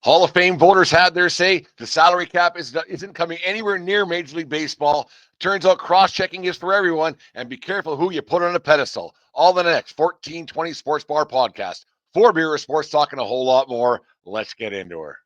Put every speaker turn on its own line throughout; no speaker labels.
Hall of Fame voters had their say. The salary cap isn't coming anywhere near Major League Baseball. Turns out cross-checking is for everyone, and be careful who you put on a pedestal. All the next 1420 Sports Bar podcast. For beer, sports talk, and a whole lot more. Let's get into her.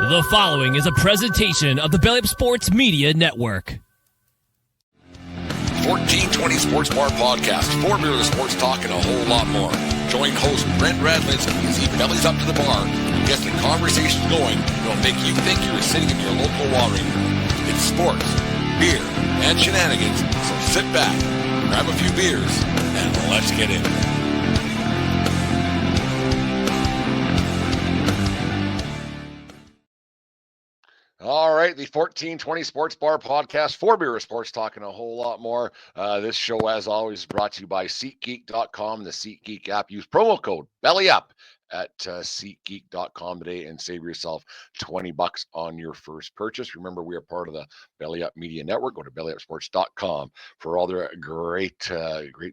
The following is a presentation of the Belly Up Sports Media Network.
1420 Sports Bar Podcast. For beer, sports talk, and a whole lot more. Join host Brent Radlinsky as he bellies up to the bar and gets the conversation going that'll make you think you're sitting in your local watering room. It's sports, beer, and shenanigans. So sit back, grab a few beers, and let's get into it. All right, the 1420 Sports Bar Podcast, for beer sports talking a whole lot more. This show, as always, is brought to you by SeatGeek.com, the SeatGeek app. Use promo code BELLYUP at SeatGeek.com today and save yourself $20 on your first purchase. Remember, we are part of the Belly Up Media Network. Go to bellyupsports.com for all their great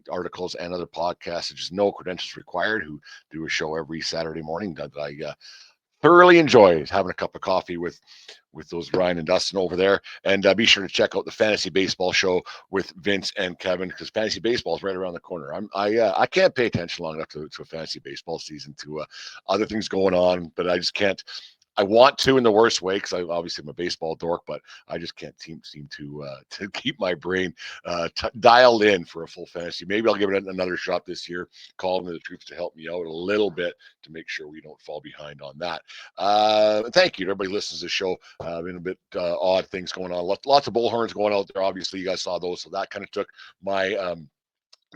articles and other podcasts. There's no credentials required. Who do a show every Saturday morning that I thoroughly enjoy having a cup of coffee with those Ryan and Dustin over there. And be sure to check out the Fantasy Baseball Show with Vince and Kevin, because Fantasy Baseball is right around the corner. I can't pay attention long enough to a Fantasy Baseball season, to other things going on, but I just can't. I want to in the worst way, because I obviously am a baseball dork, but I just can't seem to keep my brain dialed in for a full fantasy. Maybe I'll give it another shot this year, calling the troops to help me out a little bit to make sure we don't fall behind on that. Thank you to everybody who listens to the show. Been a bit odd things going on. Lots of bullhorns going out there. Obviously, you guys saw those, so that kind of took my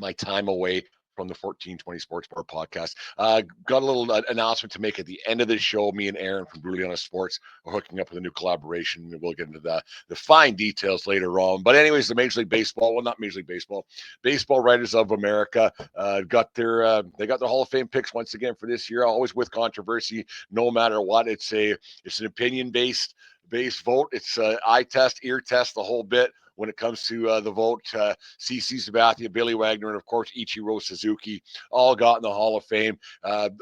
my time away from the 1420 Sports Bar Podcast. Got a little announcement to make at the end of this show. Me and Aaron from Brutally Honest Sports are hooking up with a new collaboration. We'll get into the fine details later on. But anyways, the Major League Baseball, well, not Major League Baseball, Baseball Writers of America got their Hall of Fame picks once again for this year. Always with controversy, no matter what. It's an opinion based vote. It's eye test, ear test, the whole bit. When it comes to the vote, CC Sabathia, Billy Wagner, and of course Ichiro Suzuki all got in the Hall of Fame,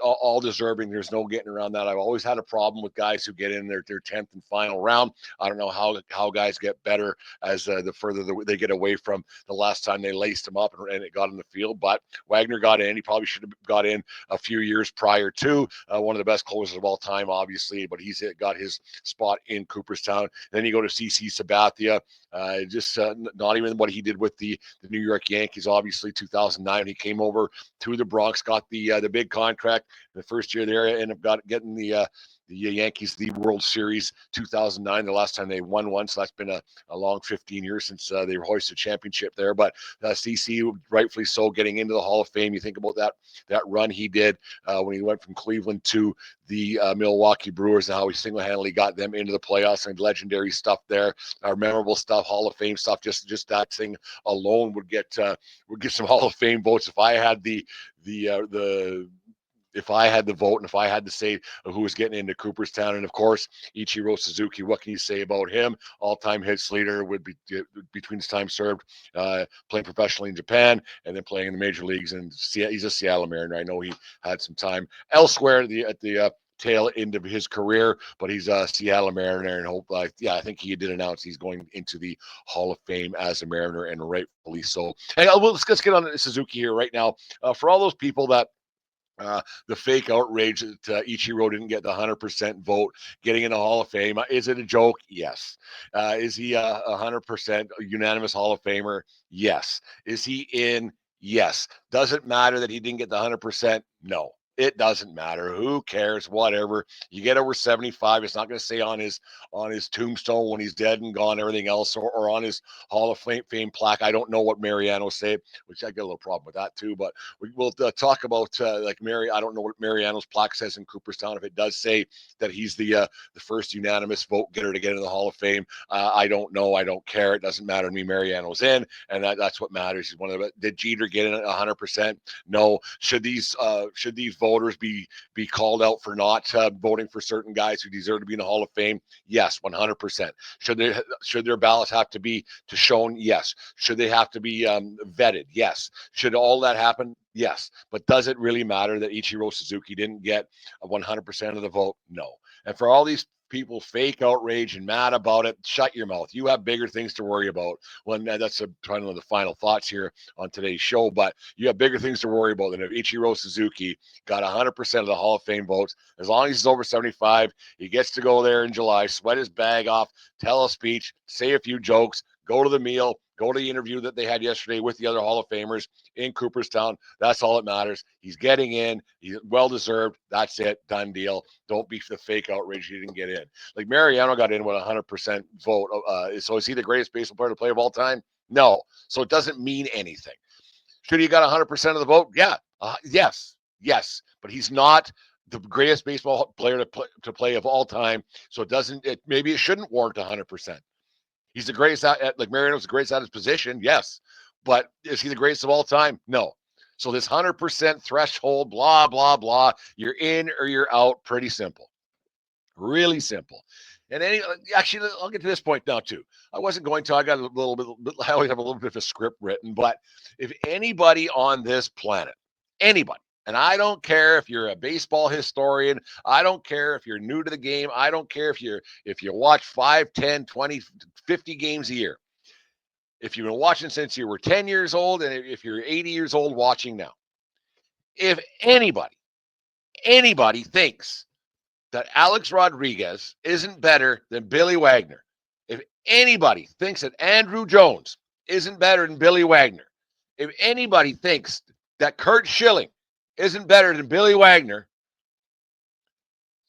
all deserving. There's no getting around that. I've always had a problem with guys who get in their 10th and final round. I don't know how guys get better as the further they get away from the last time they laced him up and it got in the field. But Wagner got in. He probably should have got in a few years prior to. One of the best closers of all time, obviously, but he's got his spot in Cooperstown. Then you go to CC Sabathia. Not even what he did with the New York Yankees. Obviously, 2009, he came over to the Bronx, got the big contract. The first year there, ended up getting the Yankees the World Series 2009, the last time they won one. So that's been a long 15 years since they hoisted a championship there. But CC, rightfully so, getting into the Hall of Fame. You think about that run he did when he went from Cleveland to the Milwaukee Brewers, and how he single-handedly got them into the playoffs, and legendary stuff there, our memorable stuff, Hall of Fame stuff. Just that thing alone would get some Hall of Fame votes. If I had the vote, and if I had to say who was getting into Cooperstown. And of course, Ichiro Suzuki, what can you say about him? All-time hits leader, would be between his time served playing professionally in Japan and then playing in the major leagues. And he's a Seattle Mariner. I know he had some time elsewhere at the tail end of his career, but he's a Seattle Mariner, and I think he did announce he's going into the Hall of Fame as a Mariner, and rightfully so. Hey, let's get on to Suzuki here right now. For all those people that the fake outrage that Ichiro didn't get the 100% vote getting in the Hall of Fame. Is it a joke? Yes. Is he a 100% unanimous Hall of Famer? Yes. Is he in? Yes. Does it matter that he didn't get the 100%? No. It doesn't matter. Who cares? Whatever. You get over 75. It's not going to say on his tombstone when he's dead and gone, everything else, or on his Hall of Fame plaque. I don't know what Mariano said, which I get a little problem with that too. But we'll talk about I don't know what Mariano's plaque says in Cooperstown. If it does say that he's the first unanimous vote getter to get into the Hall of Fame, I don't know. I don't care. It doesn't matter to me. Mariano's in, and that's what matters. He's one of the. Did Jeter get in 100%? No. Should these voters be called out for not voting for certain guys who deserve to be in the Hall of Fame? Yes, 100%. Should their ballots have to be shown? Yes. Should they have to be vetted? Yes. Should all that happen? Yes. But does it really matter that Ichiro Suzuki didn't get 100% of the vote? No. And for all these people fake outrage and mad about it, shut your mouth. You have bigger things to worry about. When that's kind of the final thoughts here on today's show, but you have bigger things to worry about than if Ichiro Suzuki got 100% of the Hall of Fame votes. As long as he's over 75, he gets to go there in July, sweat his bag off, tell a speech, say a few jokes, go to the meal, go to the interview that they had yesterday with the other Hall of Famers in Cooperstown. That's all that matters. He's getting in. He's well-deserved. That's it. Done deal. Don't be the fake outrage he didn't get in. Like Mariano got in with 100% vote. So is he the greatest baseball player to play of all time? No. So it doesn't mean anything. Should he got 100% of the vote? Yeah. Yes. But he's not the greatest baseball player to play of all time. So maybe it shouldn't warrant 100%. He's the greatest like Mariano's the greatest at his position. Yes. But is he the greatest of all time? No. So this 100% threshold, blah, blah, blah, you're in or you're out. Pretty simple. Really simple. And actually, I'll get to this point now too. I wasn't going to. I got a little bit. I always have a little bit of a script written. But if anybody on this planet, anybody, and I don't care if you're a baseball historian, I don't care if you're new to the game, I don't care if you watch 5, 10, 20, 50 games a year. If you've been watching since you were 10 years old, and if you're 80 years old watching now, if anybody thinks that Alex Rodriguez isn't better than Billy Wagner, if anybody thinks that Andrew Jones isn't better than Billy Wagner, if anybody thinks that Curt Schilling isn't better than Billy Wagner,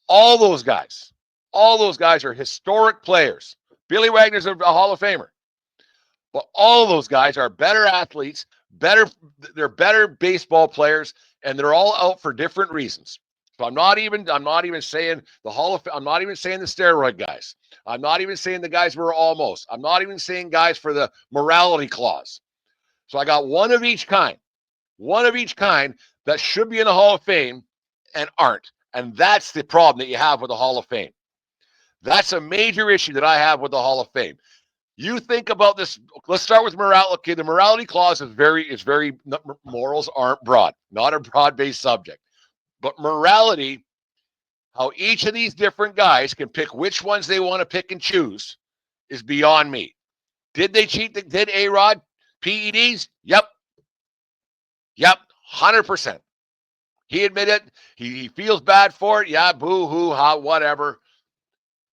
all those guys are historic players. Billy Wagner's a Hall of Famer. But all those guys are better athletes, they're better baseball players, and they're all out for different reasons. So I'm not even saying I'm not even saying the steroid guys. I'm not even saying the guys who are almost. I'm not even saying guys for the morality clause. So I got one of each kind that should be in the Hall of Fame and aren't. And that's the problem that you have with the Hall of Fame. That's a major issue that I have with the Hall of Fame. You think about this. Let's start with morality. Okay, the morality clause is very morals aren't broad, not a broad-based subject. But morality, how each of these different guys can pick which ones they want to pick and choose, is beyond me. Did they cheat? Did A-Rod PEDs? Yep, 100%. He admitted he feels bad for it. Yeah, boo-hoo, whatever.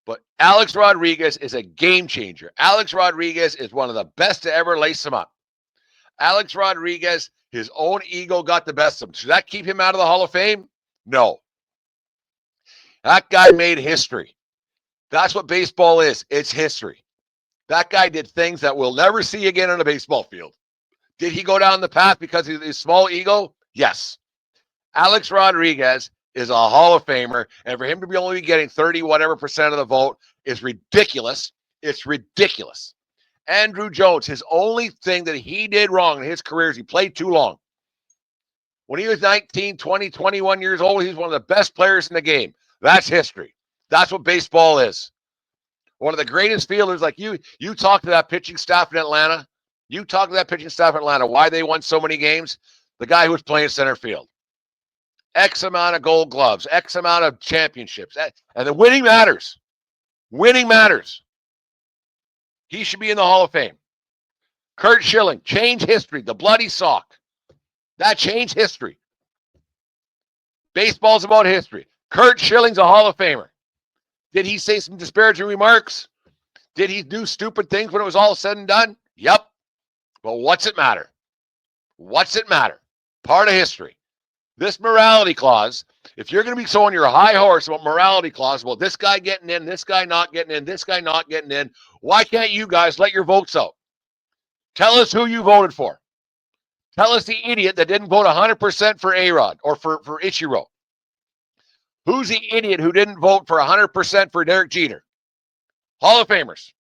But Alex Rodriguez is a game changer. Alex Rodriguez is one of the best to ever lace him up. Alex Rodriguez, his own ego got the best of him. Should that keep him out of the Hall of Fame? No. That guy made history. That's what baseball is. It's history. That guy did things that we'll never see again on a baseball field. Did he go down the path because of his small ego? Yes. Alex Rodriguez is a Hall of Famer, and for him to be only getting 30 whatever percent of the vote is ridiculous. It's ridiculous. Andrew Jones, his only thing that he did wrong in his career is he played too long. When he was 19, 20, 21 years old, he was one of the best players in the game. That's history. That's what baseball is. One of the greatest fielders, like you talk to that pitching staff in Atlanta. You talk to that pitching staff in Atlanta, why they won so many games. The guy who was playing center field. X amount of gold gloves, X amount of championships. And the winning matters. Winning matters. He should be in the Hall of Fame. Curt Schilling, changed history. The bloody sock. That changed history. Baseball's about history. Curt Schilling's a Hall of Famer. Did he say some disparaging remarks? Did he do stupid things when it was all said and done? Yep. But what's it matter? What's it matter? Part of history. This morality clause, if you're going to be showing your high horse about morality clause, well, this guy getting in, this guy not getting in, this guy not getting in, why can't you guys let your votes out? Tell us who you voted for. Tell us the idiot that didn't vote 100% for A-Rod or for Ichiro. Who's the idiot who didn't vote for 100% for Derek Jeter? Hall of Famers.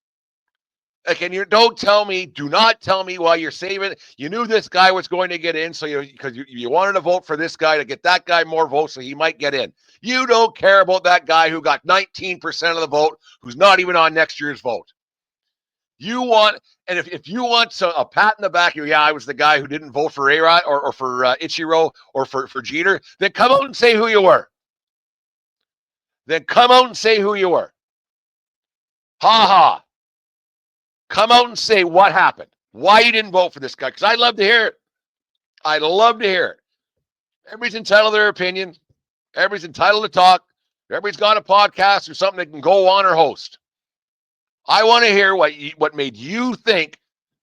Like, and you don't tell me, do not tell me why you're saving. You knew this guy was going to get in, so because you wanted to vote for this guy to get that guy more votes so he might get in. You don't care about that guy who got 19% of the vote, who's not even on next year's vote. You want, and if you want a pat in the back, yeah, I was the guy who didn't vote for A-Rod or for Ichiro or for Jeter, then come out and say who you were. Then come out and say who you were. Ha ha. Come out and say what happened. Why you didn't vote for this guy. Because I'd love to hear it. I'd love to hear it. Everybody's entitled to their opinion. Everybody's entitled to talk. Everybody's got a podcast or something they can go on or host. I want to hear what made you think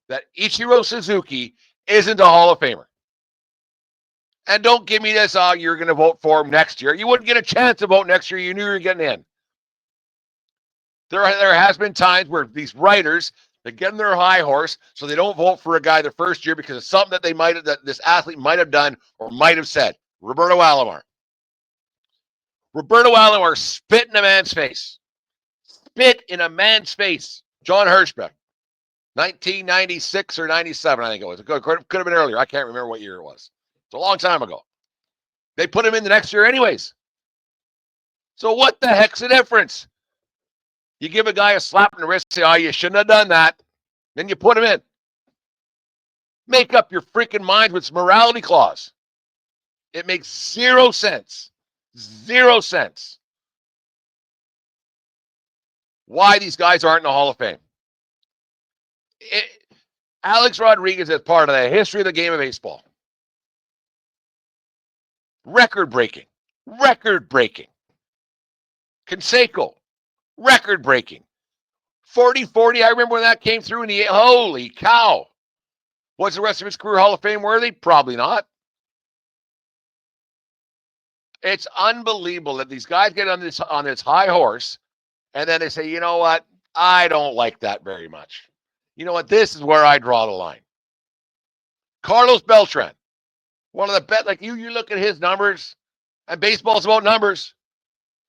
that Ichiro Suzuki isn't a Hall of Famer. And don't give me this, you're going to vote for him next year. You wouldn't get a chance to vote next year. You knew you were getting in. There has been times where these writers, they get in their high horse so they don't vote for a guy the first year because of something that this athlete might have done or might have said. Roberto Alomar. Roberto Alomar spit in a man's face. Spit in a man's face. John Hirschbeck. 1996 or 97, I think it was. It could have been earlier. I can't remember what year it was. It's a long time ago. They put him in the next year anyways. So what the heck's the difference? You give a guy a slap in the wrist, say, oh, you shouldn't have done that. Then you put him in. Make up your freaking mind with morality clause. It makes zero sense. Zero sense. Why these guys aren't in the Hall of Fame. Alex Rodriguez is part of the history of the game of baseball. Record-breaking. Record-breaking. Canseco. Record-breaking. 40-40, I remember when that came through in the... Holy cow. Was the rest of his career Hall of Fame worthy? Probably not. It's unbelievable that these guys get on this high horse, and then they say, you know what? I don't like that very much. You know what? This is where I draw the line. Carlos Beltran. One of the best, like you look at his numbers, and baseball's about numbers.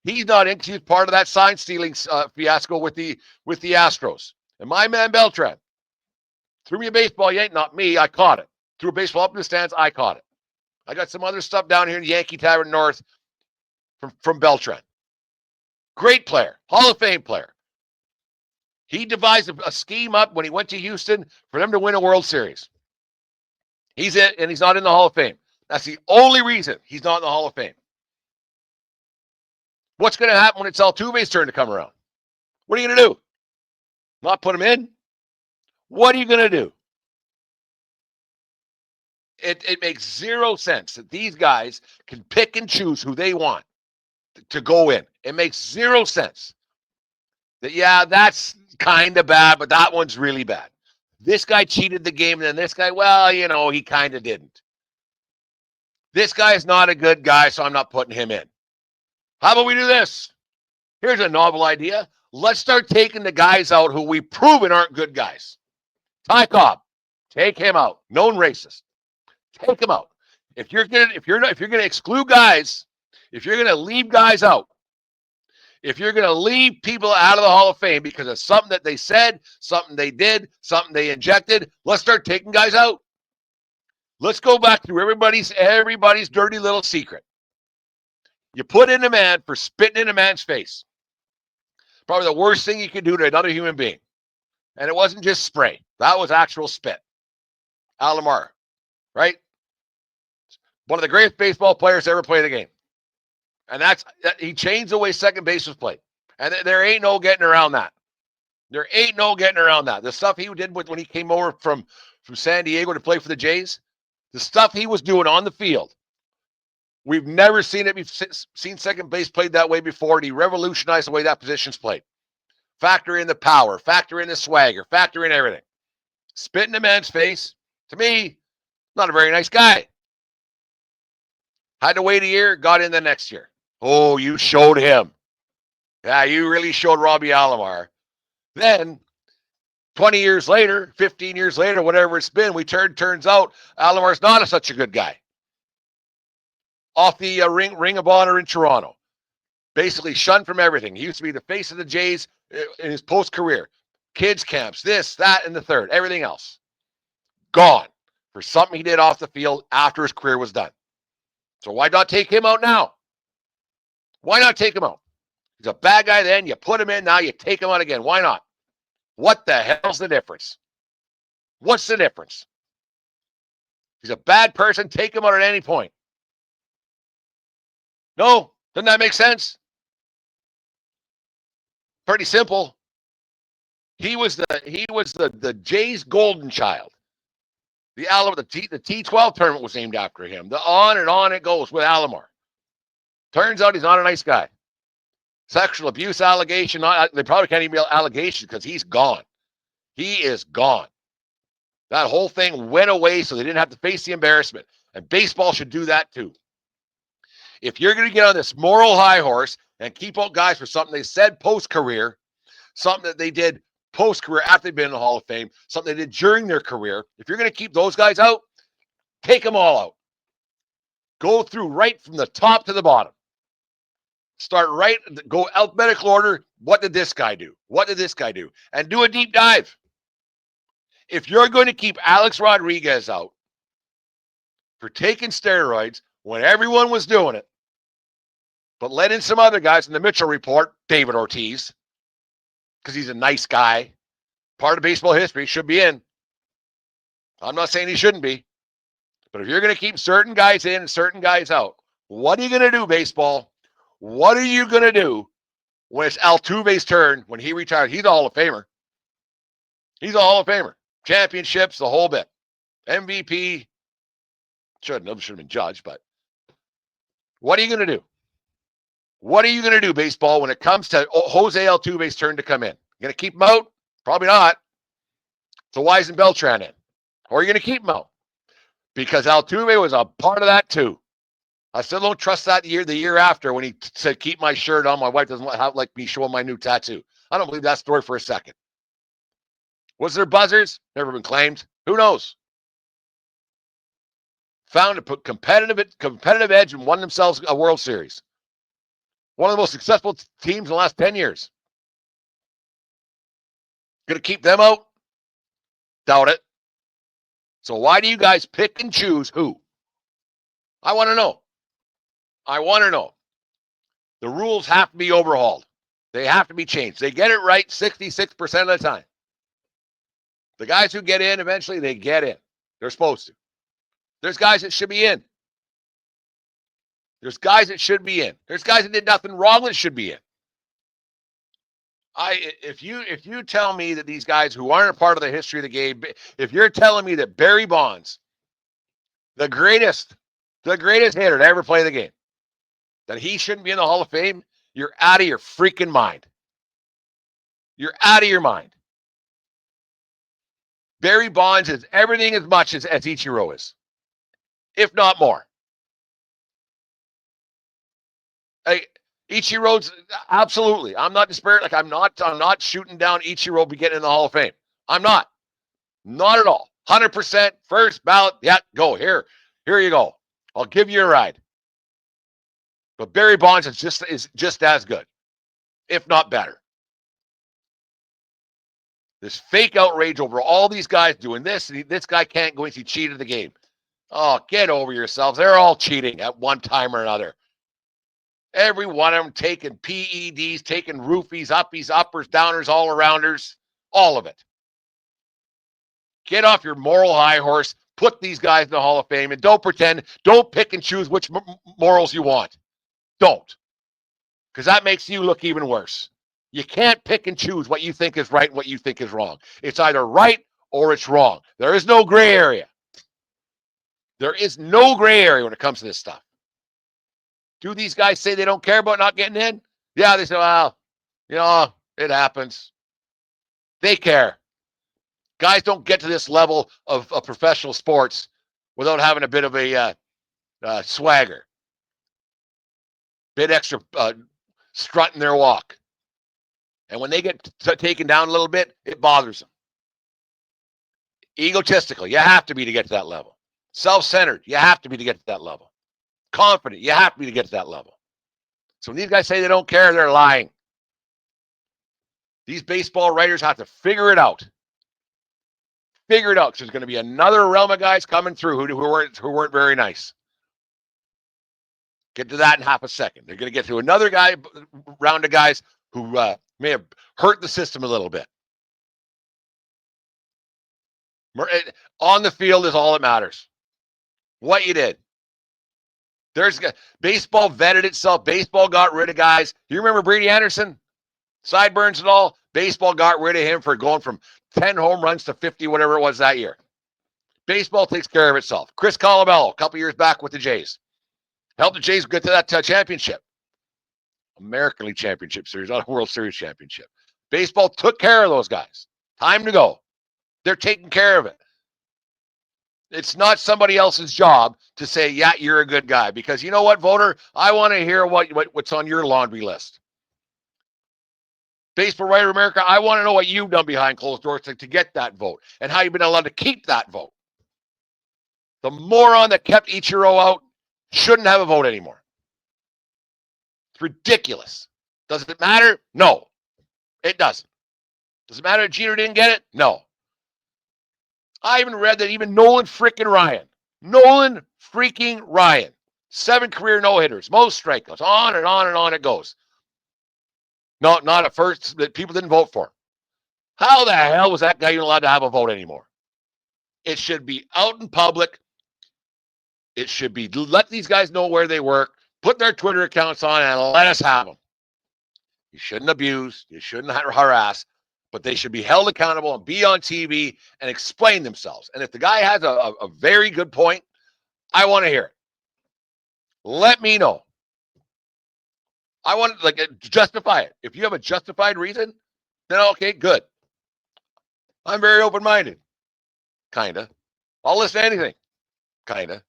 He's not in because he's part of that sign stealing fiasco with the Astros. And my man Beltran threw me a baseball, not me, I caught it. Threw a baseball up in the stands, I caught it. I got some other stuff down here in Yankee Tavern North from Beltran. Great player, Hall of Fame player. He devised a scheme up when he went to Houston for them to win a World Series. He's in, and he's not in the Hall of Fame. That's the only reason he's not in the Hall of Fame. What's going to happen when it's Altuve's turn to come around? What are you going to do? Not put him in? What are you going to do? It makes zero sense that these guys can pick and choose who they want to go in. It makes zero sense. That, yeah, that's kind of bad, but that one's really bad. This guy cheated the game, and then this guy, well, he kind of didn't. This guy is not a good guy, so I'm not putting him in. How about we do this? Here's a novel idea. Let's start taking the guys out who we've proven aren't good guys. Ty Cobb, take him out. Known racist. Take him out. If you're gonna exclude guys, if you're gonna leave guys out, if you're gonna leave people out of the Hall of Fame because of something that they said, something they did, something they injected, let's start taking guys out. Let's go back through everybody's dirty little secret. You put in a man for spitting in a man's face. Probably the worst thing you could do to another human being. And it wasn't just spray. That was actual spit. Alomar, right? One of the greatest baseball players to ever play the game. And he changed the way second base was played. And there ain't no getting around that. There ain't no getting around that. The stuff he did when he came over from San Diego to play for the Jays, the stuff he was doing on the field, we've never seen it. We've seen second base played that way before, and he revolutionized the way that position's played. Factor in the power, factor in the swagger, factor in everything. Spit in a man's face, to me, not a very nice guy. Had to wait a year, got in the next year. Oh, you showed him. Yeah, you really showed Robbie Alomar. Then, 20 years later, 15 years later, whatever it's been, turns out Alomar's not such a good guy. Off the Ring of Honor in Toronto. Basically shunned from everything. He used to be the face of the Jays in his post-career. kids camps, this, that, and the third, everything else. Gone for something he did off the field after his career was done. So why not take him out now? Why not take him out? He's a bad guy then. You put him in. Now you take him out again. Why not? What the hell's the difference? What's the difference? He's a bad person. Take him out at any point. No? Doesn't that make sense? Pretty simple. He was the Jays golden child. The T12 tournament was named after him. The on and on it goes with Alomar. Turns out he's not a nice guy. Sexual abuse allegation. They probably can't even be allegations because he's gone. He is gone. That whole thing went away so they didn't have to face the embarrassment. And baseball should do that too. If you're going to get on this moral high horse and keep out guys for something they said post-career, something that they did post-career after they've been in the Hall of Fame, something they did during their career, if you're going to keep those guys out, take them all out. Go through right from the top to the bottom. Start right, go alphabetical order. What did this guy do? What did this guy do? And do a deep dive. If you're going to keep Alex Rodriguez out for taking steroids when everyone was doing it, but let in some other guys in the Mitchell report, David Ortiz, because he's a nice guy, part of baseball history, should be in. I'm not saying he shouldn't be. But if you're going to keep certain guys in and certain guys out, what are you going to do, baseball? What are you going to do when it's Altuve's turn when he retires? He's a Hall of Famer. He's a Hall of Famer. Championships, the whole bit. MVP. Should have been judged, but what are you going to do? What are you going to do, baseball, when it comes to Jose Altuve's turn to come in? You going to keep him out? Probably not. So why isn't Beltran in? Or are you going to keep him out? Because Altuve was a part of that too. I still don't trust that the year after when he said, keep my shirt on. My wife doesn't like me showing my new tattoo. I don't believe that story for a second. Was there buzzers? Never been claimed. Who knows? Found to put competitive edge and won themselves a World Series. One of the most successful teams in the last 10 years. Going to keep them out? Doubt it. So why do you guys pick and choose who? I want to know. I want to know. The rules have to be overhauled. They have to be changed. They get it right 66% of the time. The guys who get in, eventually they get in. They're supposed to. There's guys that should be in. There's guys that should be in. There's guys that did nothing wrong that should be in. If you tell me that these guys who aren't a part of the history of the game, if you're telling me that Barry Bonds, the greatest hitter to ever play the game, that he shouldn't be in the Hall of Fame, you're out of your freaking mind. You're out of your mind. Barry Bonds is everything as much as Ichiro is, if not more. Ichiro's absolutely. I'm not disparaging. I'm not shooting down Ichiro be getting in the Hall of Fame. I'm not. Not at all. 100% first ballot. Yeah, go here. Here you go. I'll give you a ride. But Barry Bonds is just as good, if not better. This fake outrage over all these guys doing this, and this guy can't go in. He cheated the game. Oh, get over yourselves. They're all cheating at one time or another. Every one of them taking PEDs, taking roofies, uppies, uppers, downers, all arounders, all of it. Get off your moral high horse. Put these guys in the Hall of Fame and don't pretend. Don't pick and choose which morals you want. Don't. Because that makes you look even worse. You can't pick and choose what you think is right and what you think is wrong. It's either right or it's wrong. There is no gray area. There is no gray area when it comes to this stuff. Do these guys say they don't care about not getting in? Yeah, they say, well, it happens. They care. Guys don't get to this level of professional sports without having a bit of a swagger. Bit extra strut in their walk. And when they get taken down a little bit, it bothers them. Egotistical, you have to be to get to that level. Self-centered, you have to be to get to that level. Confident, you have to be to get to that level. So when these guys say they don't care, they're lying. These baseball writers have to figure it out. Figure it out. Because there's going to be another realm of guys coming through who weren't very nice. Get to that in half a second. They're going to get to another round of guys who may have hurt the system a little bit. On the field is all that matters. What you did. Baseball vetted itself. Baseball got rid of guys. You remember Brady Anderson? Sideburns and all. Baseball got rid of him for going from 10 home runs to 50, whatever it was that year. Baseball takes care of itself. Chris Colabello, a couple years back with the Jays. Helped the Jays get to that championship. American League Championship Series, not a World Series championship. Baseball took care of those guys. Time to go. They're taking care of it. It's not somebody else's job to say, yeah, you're a good guy. Because you know what, voter? I want to hear what's on your laundry list. Baseball Writer America, I want to know what you've done behind closed doors to get that vote and how you've been allowed to keep that vote. The moron that kept Ichiro out shouldn't have a vote anymore. It's ridiculous. Does it matter? No, it doesn't. Does it matter that Jeter didn't get it? No. I even read that even Nolan freaking Ryan, 7 career no-hitters, most strikeouts, on and on and on it goes. No, not at first, that people didn't vote for him. How the hell was that guy even allowed to have a vote anymore? It should be out in public. It should be let these guys know where they work, put their Twitter accounts on, and let us have them. You shouldn't abuse. You shouldn't harass. But they should be held accountable and be on TV and explain themselves. And if the guy has a very good point, I want to hear it. Let me know. I want to justify it. If you have a justified reason, then okay, good. I'm very open-minded. Kinda. I'll listen to anything. Kinda.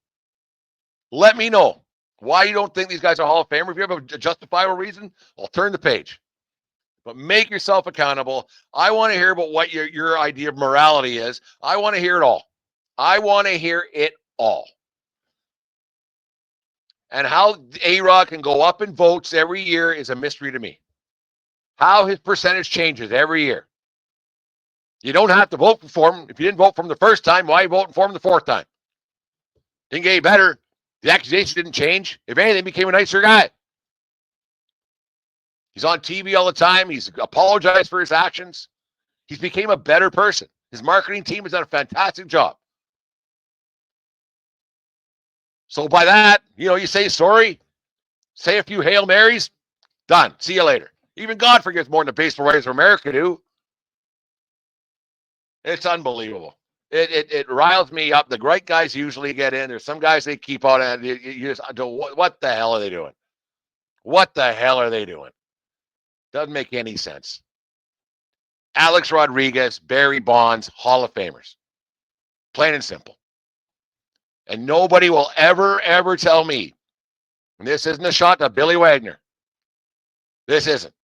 Let me know why you don't think these guys are Hall of Famers. If you have a justifiable reason, I'll turn the page. But make yourself accountable. I want to hear about what your idea of morality is. I want to hear it all. I want to hear it all. And how A-Rod can go up in votes every year is a mystery to me. How his percentage changes every year. You don't have to vote for him. If you didn't vote for him the first time, why are you voting for him the fourth time? Didn't get any better. The accusation didn't change. If anything, he became a nicer guy. He's on TV all the time. He's apologized for his actions. He's became a better person. His marketing team has done a fantastic job. So by that, you say sorry, say a few Hail Marys, done. See you later. Even God forgets more than the Baseball Writers of America do. It's unbelievable. It riles me up. The right guys usually get in. There's some guys they keep on, and you just don't. What the hell are they doing? What the hell are they doing? Doesn't make any sense. Alex Rodriguez, Barry Bonds, Hall of Famers. Plain and simple. And nobody will ever tell me, and this isn't a shot to Billy Wagner. This isn't.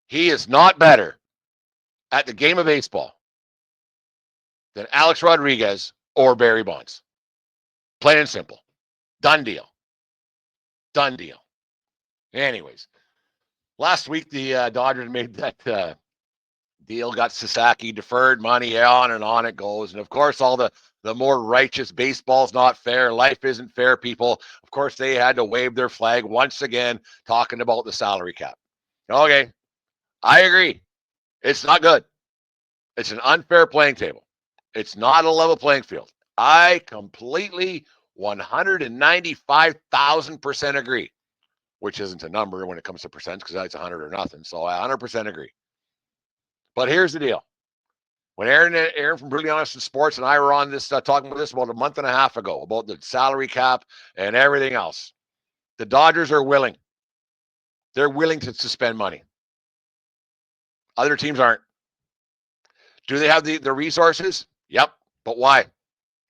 He is not better at the game of baseball than Alex Rodriguez or Barry Bonds. Plain and simple. Done deal. Done deal. Anyways, last week the Dodgers made that deal, got Sasaki deferred money, on and on it goes. And of course, all the more righteous baseball's not fair, life isn't fair people, of course, they had to wave their flag once again, talking about the salary cap. Okay, I agree. It's not good. It's an unfair playing table. It's not a level playing field. I completely 195,000% agree, which isn't a number when it comes to percents because that's 100 or nothing. So I 100% agree. But here's the deal. When Aaron from Brutally Honest in Sports and I were on this, talking about this about a month and a half ago, about the salary cap and everything else, the Dodgers are willing. They're willing to spend money. Other teams aren't. Do they have the resources? Yep. But why?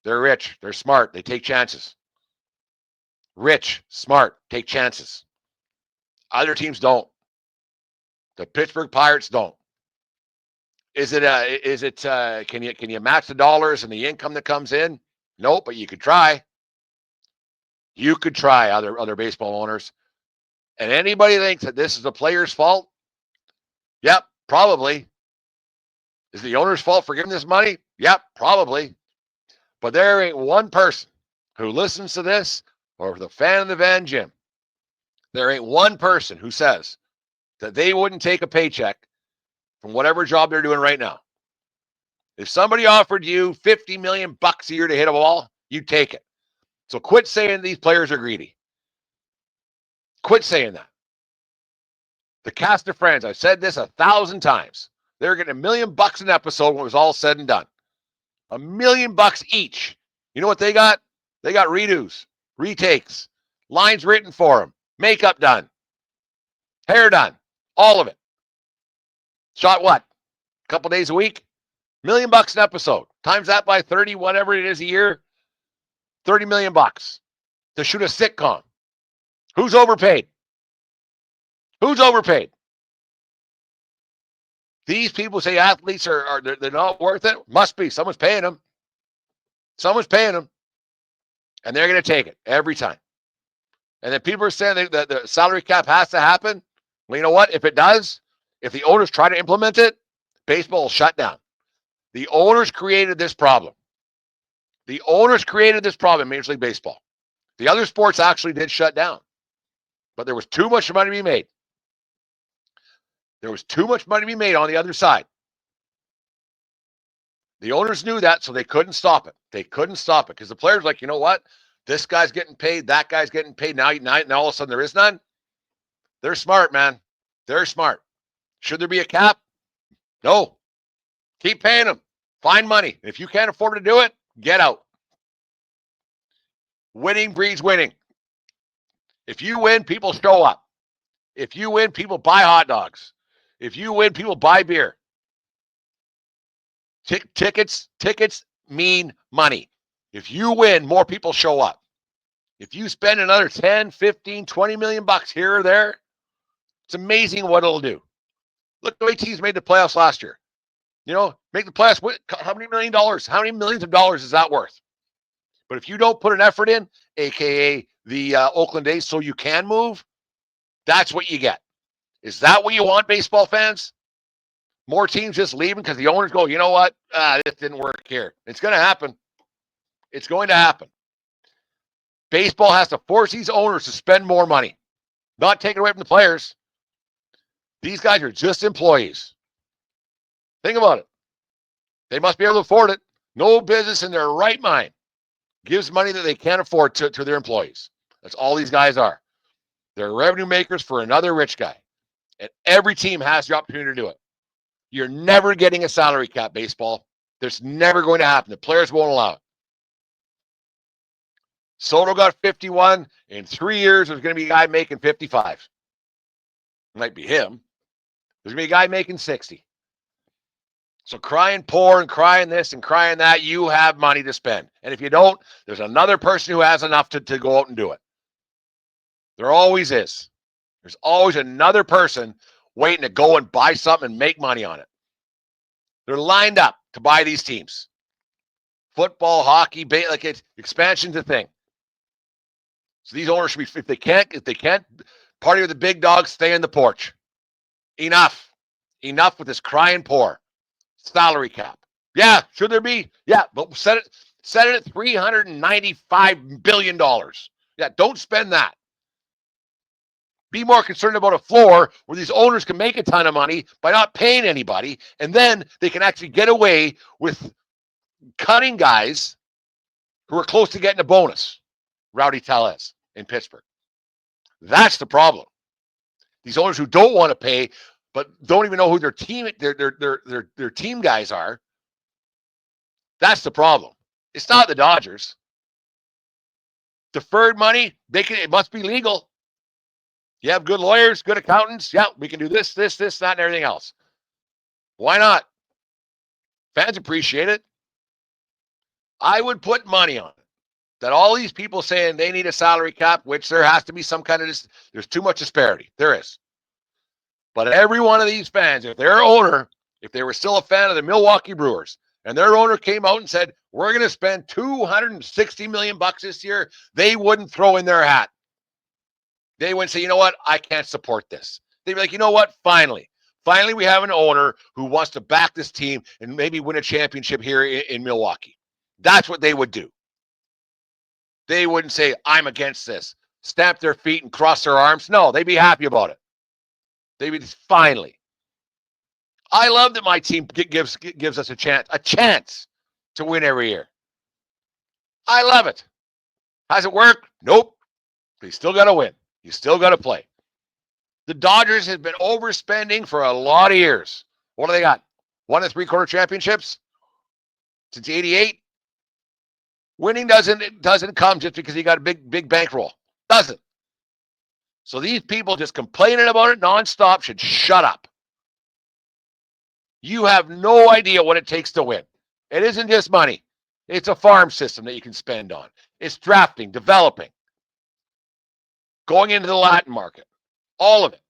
They're rich. They're smart. They take chances. Rich, smart, take chances. Other teams don't. The Pittsburgh Pirates don't. Can you match the dollars and the income that comes in? Nope, but you could try. You could try, other baseball owners. And anybody thinks that this is the player's fault, Yep, probably. Is the owner's fault for giving this money? Yep, probably. But there ain't one person who listens to this or the fan of the Van Gym. There ain't one person who says that they wouldn't take a paycheck from whatever job they're doing right now. If somebody offered you $50 million a year to hit a ball, you'd take it. So quit saying these players are greedy. Quit saying that. The cast of Friends, I've said this 1,000 times. They're getting $1 million an episode when it was all said and done. $1 million each. You know what they got? They got redos, retakes, lines written for them, makeup done, hair done, all of it. Shot what? A couple days a week? $1 million an episode. Times that by 30, whatever it is a year. $30 million to shoot a sitcom. Who's overpaid? Who's overpaid? These people say athletes are they're not worth it. Must be. Someone's paying them. Someone's paying them. And they're going to take it every time. And then people are saying that the salary cap has to happen. Well, you know what? If it does, if the owners try to implement it, baseball will shut down. The owners created this problem. The owners created this problem in Major League Baseball. The other sports actually did shut down. But there was too much money to be made. There was too much money to be made on the other side. The owners knew that, so they couldn't stop it. They couldn't stop it because the players were like, you know what? This guy's getting paid. That guy's getting paid. Now all of a sudden there is none. They're smart, man. They're smart. Should there be a cap? No. Keep paying them. Find money. If you can't afford to do it, get out. Winning breeds winning. If you win, people show up. If you win, people buy hot dogs. If you win, people buy beer. Tickets mean money. If you win, more people show up. If you spend another 10, 15, 20 million bucks here or there, it's amazing what it'll do. Look, the way teams made the playoffs last year. You know, make the playoffs. How many $1 million? How many millions of dollars is that worth? But if you don't put an effort in, aka the Oakland A's, so you can move, that's what you get. Is that what you want, baseball fans? More teams just leaving because the owners go, you know what? This didn't work here. It's going to happen. It's going to happen. Baseball has to force these owners to spend more money, not take it away from the players. These guys are just employees. Think about it. They must be able to afford it. No business in their right mind gives money that they can't afford to their employees. That's all these guys are. They're revenue makers for another rich guy. And every team has the opportunity to do it. You're never getting a salary cap, baseball. There's never going to happen. The players won't allow it. Soto got 51. In 3 years, there's going to be a guy making 55. It might be him. There's going to be a guy making 60. So crying poor and crying this and crying that, you have money to spend. And if you don't, there's another person who has enough to go out and do it. There always is. There's always another person waiting to go and buy something and make money on it. They're lined up to buy these teams. Football, hockey, like it's expansion's a thing. So these owners should be, if they can't party with the big dogs, stay in the porch. Enough with this crying poor salary cap. Yeah, should there be? Yeah, but set it at $395 billion. Yeah, don't spend that. Be more concerned about a floor where these owners can make a ton of money by not paying anybody, and then they can actually get away with cutting guys who are close to getting a bonus. Rowdy Tellez in Pittsburgh. That's the problem. These owners who don't want to pay, but don't even know who their team guys are. That's the problem. It's not the Dodgers. Deferred money, it must be legal. You have good lawyers, good accountants. Yeah, we can do this, that, and everything else. Why not? Fans appreciate it. I would put money on it that all these people saying they need a salary cap, which there has to be some kind of, there's too much disparity. There is. But every one of these fans, if their owner, if they were still a fan of the Milwaukee Brewers, and their owner came out and said, we're going to spend $260 million this year, they wouldn't throw in their hat. They wouldn't say, you know what? I can't support this. They'd be like, you know what? Finally, Finally, we have an owner who wants to back this team and maybe win a championship here in Milwaukee. That's what they would do. They wouldn't say, I'm against this, stamp their feet and cross their arms. No, they'd be happy about it. They would finally. I love that my team gives us a chance to win every year. I love it. Has it worked? Nope. But you still got to win. You still got to play. The Dodgers have been overspending for a lot of years. What do they got? 1 3/4 championships since '88. Winning doesn't come just because you got a big bankroll. Doesn't. So these people just complaining about it nonstop should shut up. You have no idea what it takes to win. It isn't just money. It's a farm system that you can spend on. It's drafting, developing, going into the Latin market. All of it.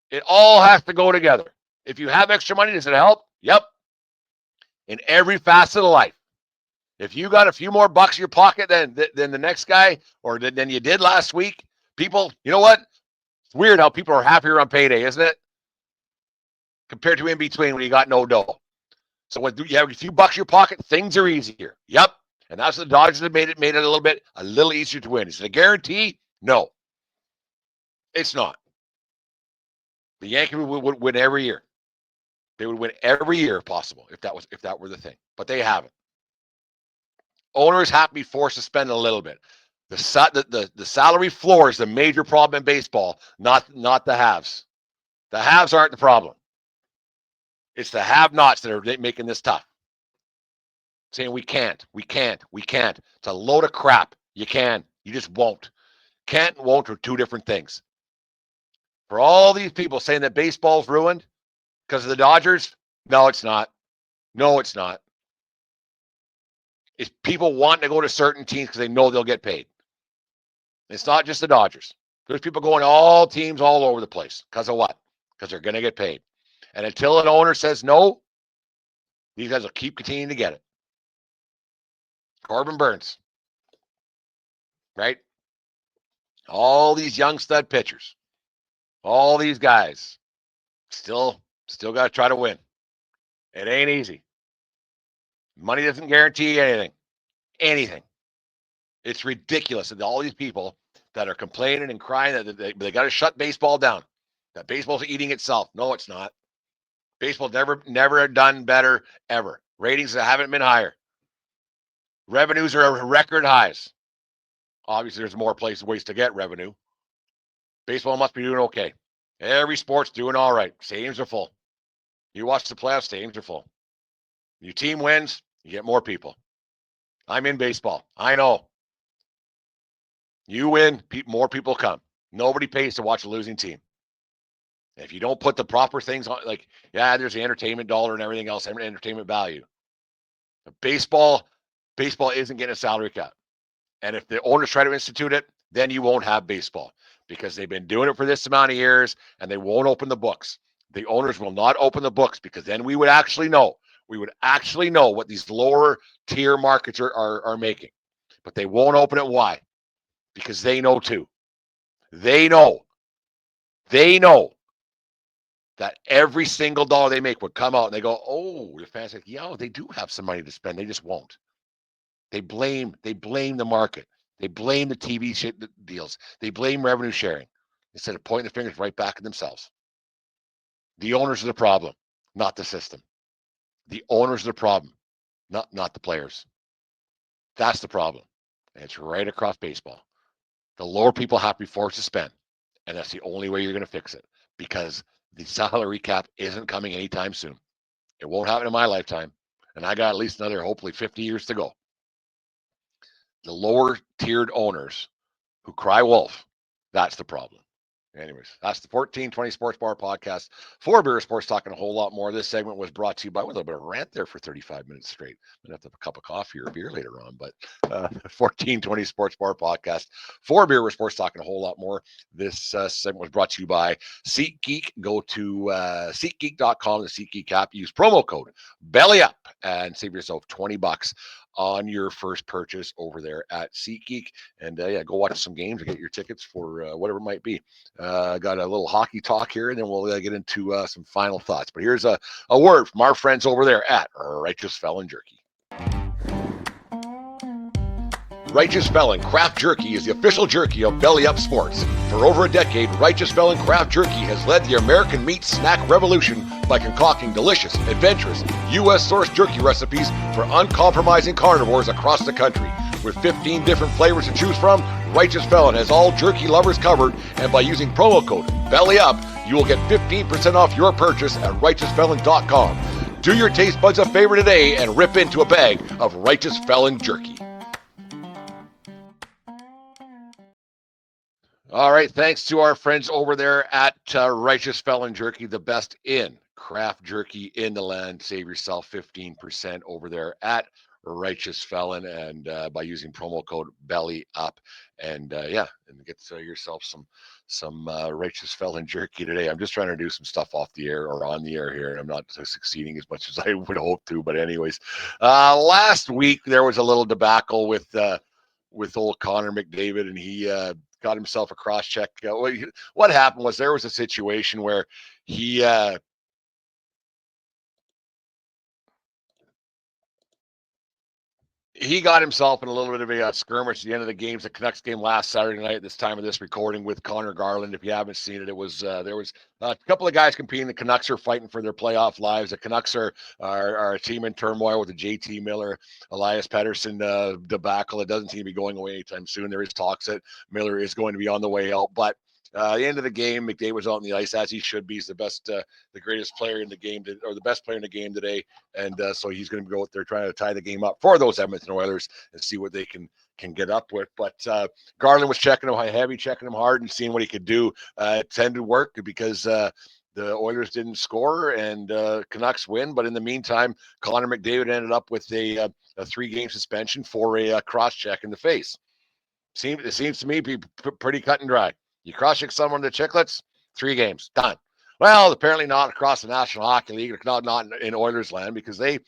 It all has to go together. If you have extra money, does it help? Yep. In every facet of life. If you got a few more bucks in your pocket than the next guy or than you did last week, people, you know what? It's weird how people are happier on payday, isn't it? Compared to in between when you got no dough. So when you have a few bucks in your pocket, things are easier. Yep. And that's what the Dodgers have made it a little easier to win. Is it a guarantee? No. It's not. The Yankees would win every year. They would win every year if possible, if that were the thing. But they haven't. Owners have to be forced to spend a little bit. The salary floor is the major problem in baseball, not the haves. The haves aren't the problem. It's the have-nots that are making this tough. Saying we can't. It's a load of crap. You can. You just won't. Can't and won't are two different things. For all these people saying that baseball's ruined because of the Dodgers, no, it's not. No, it's not. It's people wanting to go to certain teams because they know they'll get paid. It's not just the Dodgers. There's people going to all teams all over the place. Because of what? Because they're going to get paid. And until an owner says no, these guys will keep continuing to get it. Corbin Burns. Right? All these young stud pitchers. All these guys. Still got to try to win. It ain't easy. Money doesn't guarantee anything. Anything. It's ridiculous that all these people that are complaining and crying that they got to shut baseball down. That baseball's eating itself. No, it's not. Baseball's never done better ever. Ratings that haven't been higher. Revenues are record highs. Obviously, there's more ways to get revenue. Baseball must be doing okay. Every sport's doing all right. Stadiums are full. You watch the playoffs, stadiums are full. Your team wins, you get more people. I'm in baseball. I know. You win, more people come. Nobody pays to watch a losing team. If you don't put the proper things on, like, yeah, there's the entertainment dollar and everything else, entertainment value. But baseball isn't getting a salary cap. And if the owners try to institute it, then you won't have baseball because they've been doing it for this amount of years and they won't open the books. The owners will not open the books because then we would actually know. We would actually know what these lower tier markets are making. But they won't open it. Why? Because they know too. They know that every single dollar they make would come out and they go, oh, the fans like, yeah, they do have some money to spend. They just won't. They blame the market. They blame the TV deals. They blame revenue sharing instead of pointing the fingers right back at themselves. The owners are the problem, not the system. The owners are the problem, not the players. That's the problem. And it's right across baseball. The lower people have to be forced to spend. And that's the only way you're going to fix it because the salary cap isn't coming anytime soon. It won't happen in my lifetime. And I got at least another, hopefully 50 years to go. The lower tiered owners who cry wolf, that's the problem. Anyways, that's the 1420 Sports Bar Podcast. For Beer Sports, talking a whole lot more. This segment was brought to you by a little bit of rant there for 35 minutes straight. I'm going to have to have a cup of coffee or a beer later on, but 1420 Sports Bar Podcast. For Beer Sports, talking a whole lot more. This segment was brought to you by SeatGeek. Go to SeatGeek.com, the SeatGeek app. Use promo code BELLYUP and save yourself $20 on your first purchase over there at SeatGeek. And yeah, go watch some games and get your tickets for whatever it might be. Got a little hockey talk here, and then we'll get into some final thoughts. But here's a word from our friends over there at Righteous Felon Jerky. Righteous Felon Craft Jerky is the official jerky of Belly Up Sports. For over a decade, Righteous Felon Craft Jerky has led the American meat snack revolution by concocting delicious, adventurous, U.S.-sourced jerky recipes for uncompromising carnivores across the country. With 15 different flavors to choose from, Righteous Felon has all jerky lovers covered, and by using promo code BELLYUP, you will get 15% off your purchase at righteousfelon.com. Do your taste buds a favor today and rip into a bag of Righteous Felon Jerky. All right, thanks to our friends over there at Righteous Felon Jerky, the best in craft jerky in the land. Save yourself 15% over there at Righteous Felon, and by using promo code BELLYUP, and yeah, and get yourself some Righteous Felon Jerky today. I'm just trying to do some stuff off the air or on the air here, and I'm not succeeding as much as I would hope to. But anyways, last week there was a little debacle with old Connor McDavid, and he got himself a cross check. What happened was there was a situation where he got himself in a little bit of a skirmish at the end of the games, the Canucks game last Saturday night at this time of this recording with Connor Garland. If you haven't seen it, it was there was a couple of guys competing. The Canucks are fighting for their playoff lives. The Canucks are a team in turmoil with the JT Miller, Elias Pettersson debacle. It doesn't seem to be going away anytime soon. There is talks that Miller is going to be on the way out, but at the end of the game, McDavid was out on the ice as he should be. He's the best, the greatest player in the game, or the best player in the game today. And so he's going to go out there trying to tie the game up for those Edmonton Oilers and see what they can get up with. But Garland was checking him heavy, checking him hard, and seeing what he could do. It tended to work because the Oilers didn't score and Canucks win. But in the meantime, Connor McDavid ended up with a 3-game suspension for a cross-check in the face. It seems to me to be pretty cut and dry. You cross-check someone to chicklets, 3 games, done. Well, apparently not across the National Hockey League, not in Oilers land, because they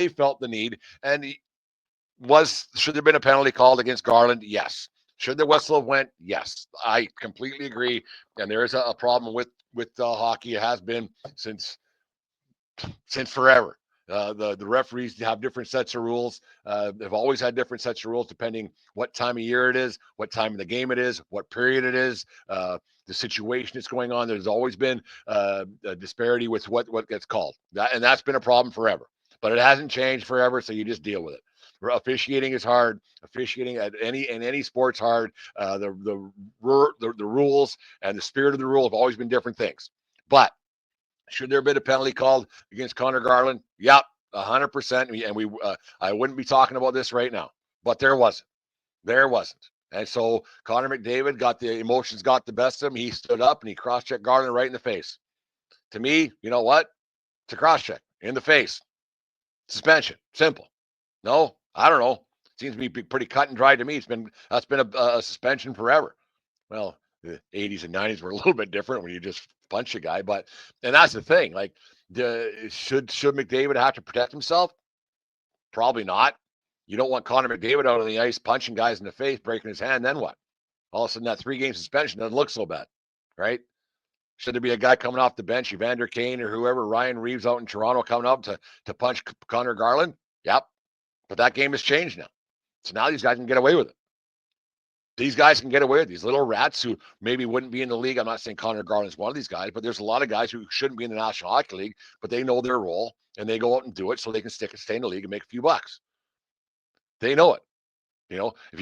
felt the need. And should there have been a penalty called against Garland? Yes. Should the whistle have went? Yes. I completely agree. And there is a problem with hockey. It has been since forever. The referees have different sets of rules. They've always had different sets of rules depending what time of year it is, what time of the game it is, what period it is, the situation that's going on. There's always been a disparity with what gets called. And that's been a problem forever. But it hasn't changed forever, so you just deal with it. Officiating is hard. Officiating in any sport's hard. The rules and the spirit of the rule have always been different things. But should there have been a penalty called against Connor Garland? Yep, 100%. And I wouldn't be talking about this right now, but there wasn't. There wasn't. And so Connor McDavid got the best of him. He stood up and he cross-checked Garland right in the face. To me, you know what? It's a cross-check in the face. Suspension. Simple. No, I don't know. Seems to be pretty cut and dry to me. That's been a suspension forever. Well, the 80s and 90s were a little bit different when you just punch a guy, and that's the thing. Like, should McDavid have to protect himself? Probably not. You don't want Connor McDavid out on the ice punching guys in the face, breaking his hand. Then what? All of a sudden, that 3-game suspension doesn't look so bad, right? Should there be a guy coming off the bench, Evander Kane or whoever, Ryan Reeves out in Toronto coming up to punch Connor Garland? Yep. But that game has changed now. So now these guys can get away with it. These guys can get away with it. These little rats who maybe wouldn't be in the league. I'm not saying Connor Garland's one of these guys, but there's a lot of guys who shouldn't be in the National Hockey League, but they know their role and they go out and do it so they can stay in the league and make a few bucks. They know it. You know, if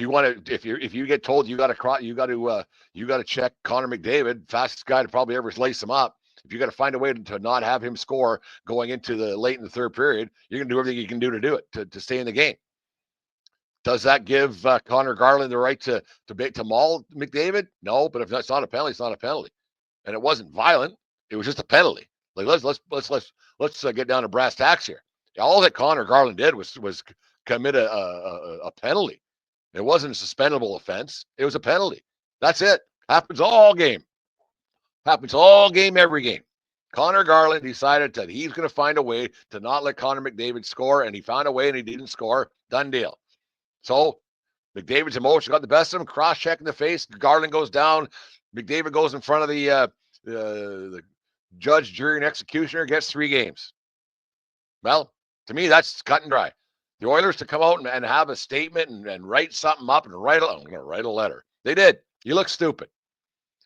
you get told you got to check Connor McDavid, fastest guy to probably ever lace him up. If you got to find a way to not have him score going into the late in the third period, you're gonna do everything you can do to do it to stay in the game. Does that give Connor Garland the right to maul McDavid? No, but if that's not a penalty, it's not a penalty, and it wasn't violent. It was just a penalty. Like let's get down to brass tacks here. All that Connor Garland did was commit a penalty. It wasn't a suspendable offense. It was a penalty. That's it. Happens all game. Happens all game, every game. Connor Garland decided that he's going to find a way to not let Connor McDavid score, and he found a way and he didn't score. Done deal. So McDavid's emotion got the best of him, cross-check in the face. Garland goes down. McDavid goes in front of the judge, jury, and executioner, gets 3 games. Well, to me, that's cut and dry. The Oilers to come out and have a statement and write something up and I'm going to write a letter. They did. You look stupid.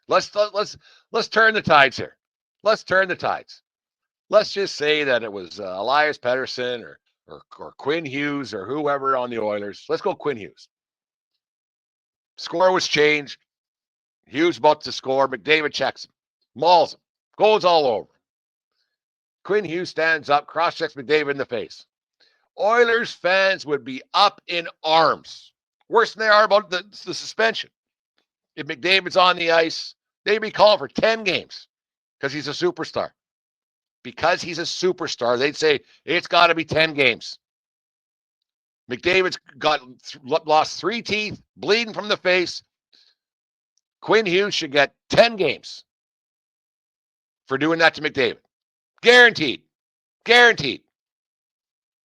Let's turn the tides here. Let's turn the tides. Let's just say that it was Elias Pettersson or Quinn Hughes or whoever on the Oilers. Let's go Quinn Hughes. Score was changed. Hughes about to score. McDavid checks him. Mauls him. Goes all over. Quinn Hughes stands up, cross-checks McDavid in the face. Oilers fans would be up in arms. Worse than they are about the suspension. If McDavid's on the ice, they'd be calling for 10 games because he's a superstar. Because he's a superstar, they'd say it's got to be 10 games. McDavid's lost 3 teeth, bleeding from the face. Quinn Hughes should get 10 games for doing that to McDavid. Guaranteed. Guaranteed.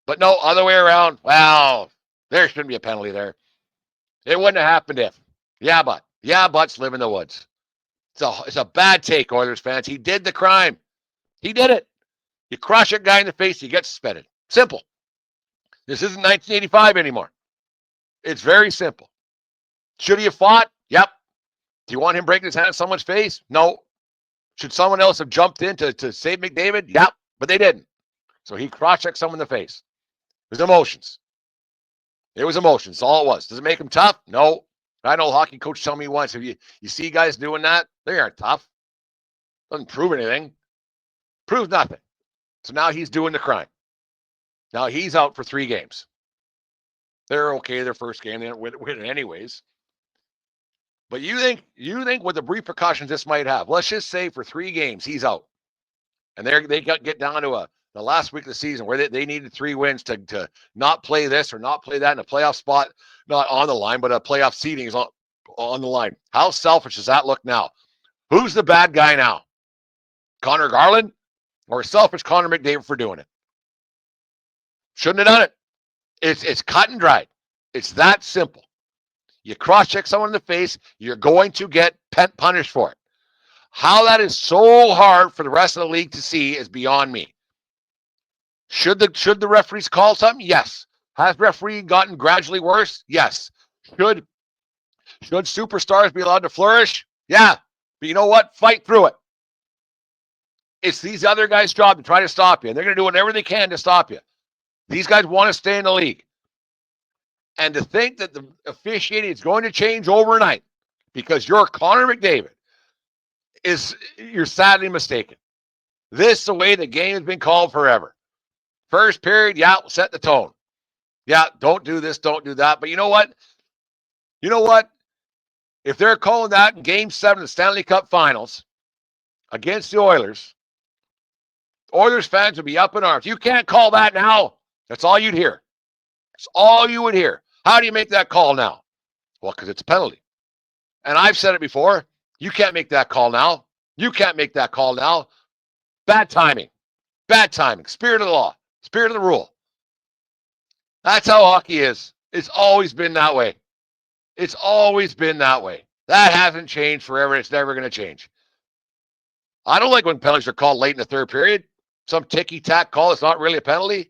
But no, other way around. Well, there shouldn't be a penalty there. It wouldn't have happened if. Yeah, butts live in the woods. It's a bad take, Oilers fans. He did the crime. He did it. You crush a guy in the face, you get suspended. Simple. This isn't 1985 anymore. It's very simple. Should he have fought? Yep. Do you want him breaking his hand in someone's face? No. Should someone else have jumped in to save McDavid? Yep. But they didn't. So he cross-checked someone in the face. It was emotions. It was emotions. That's all it was. Does it make him tough? No. I know a hockey coach told me once, if you see guys doing that, they aren't tough. Doesn't prove anything. Proves nothing. So now he's doing the crime. Now he's out for 3 games. They're okay their first game. They didn't win it anyways. But you think with the repercussions this might have, let's just say for 3 games he's out. And they get down to the last week of the season where they needed 3 wins to not play this or not play that in a playoff spot, not on the line, but a playoff seeding is on the line. How selfish does that look now? Who's the bad guy now? Connor Garland or selfish Connor McDavid for doing it? Shouldn't have done it. It's cut and dried. It's that simple. You cross-check someone in the face, you're going to get punished for it. How that is so hard for the rest of the league to see is beyond me. Should the referees call something? Yes. Has referee gotten gradually worse? Yes. Should superstars be allowed to flourish? Yeah. But you know what? Fight through it. It's these other guys' job to try to stop you, and they're going to do whatever they can to stop you. These guys want to stay in the league. And to think that the officiating is going to change overnight because you're Connor McDavid you're sadly mistaken. This is the way the game has been called forever. First period, yeah, set the tone. Yeah, don't do this, don't do that. But you know what? If they're calling that in Game 7 of the Stanley Cup Finals against the Oilers fans would be up in arms. You can't call that now. That's all you'd hear. That's all you would hear. How do you make that call now? Well, because it's a penalty. And I've said it before. You can't make that call now. You can't make that call now. Bad timing. Bad timing. Spirit of the law. Spirit of the rule. That's how hockey is. It's always been that way. It's always been that way. That hasn't changed forever. It's never going to change. I don't like when penalties are called late in the third period. Some ticky-tack call. It's not really a penalty.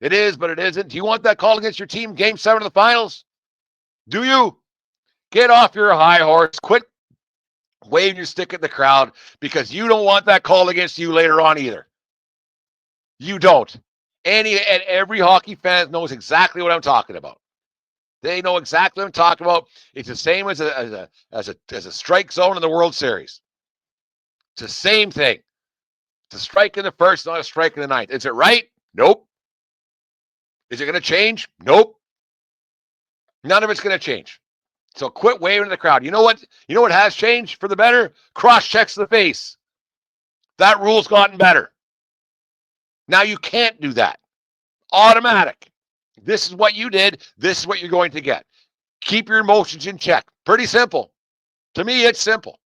It is, but it isn't. Do you want that call against your team, Game 7 of the finals? Do you? Get off your high horse. Quit waving your stick at the crowd because you don't want that call against you later on either. You don't. Every hockey fan knows exactly what I'm talking about. They know exactly what I'm talking about. It's the same as a strike zone in the World Series. It's the same thing. It's a strike in the first, not a strike in the ninth. Is it right? Nope. Is it going to change? Nope. None of it's going to change. So quit waving at the crowd. You know what? You know what has changed for the better? Cross checks the face. That rule's gotten better. Now you can't do that. Automatic. This is what you did. This is what you're going to get. Keep your emotions in check. Pretty simple. To me, it's simple.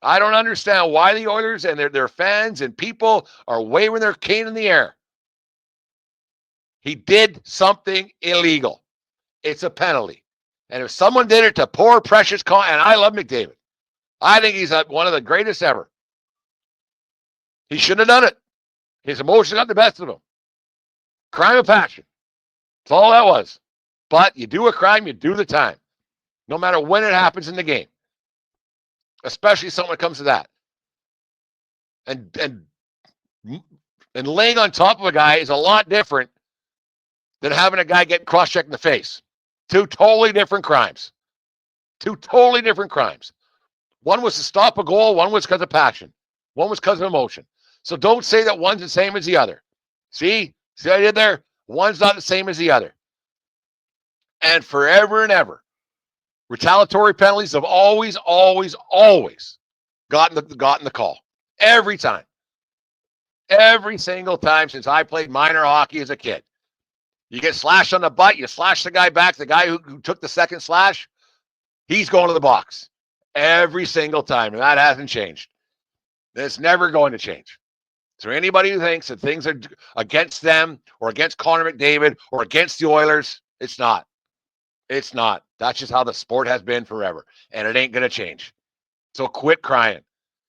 I don't understand why the Oilers and their fans and people are waving their cane in the air. He did something illegal. It's a penalty. And if someone did it to poor, precious and I love McDavid. I think he's one of the greatest ever. He shouldn't have done it. His emotions got the best of him. Crime of passion. That's all that was. But you do a crime, you do the time. No matter when it happens in the game. Especially someone that comes to that. And laying on top of a guy is a lot different than having a guy get cross-checked in the face. Two totally different crimes. Two totally different crimes. One was to stop a goal. One was because of passion. One was because of emotion. So don't say that one's the same as the other. See what I did there? One's not the same as the other. And forever and ever, retaliatory penalties have always gotten the call. Every time. Every single time since I played minor hockey as a kid. You get slashed on the butt, you slash the guy back. The guy who took the second slash, he's going to the box. Every single time. And that hasn't changed. It's never going to change. So anybody who thinks that things are against them or against Connor McDavid or against the Oilers, it's not. It's not. That's just how the sport has been forever. And it ain't going to change. So quit crying.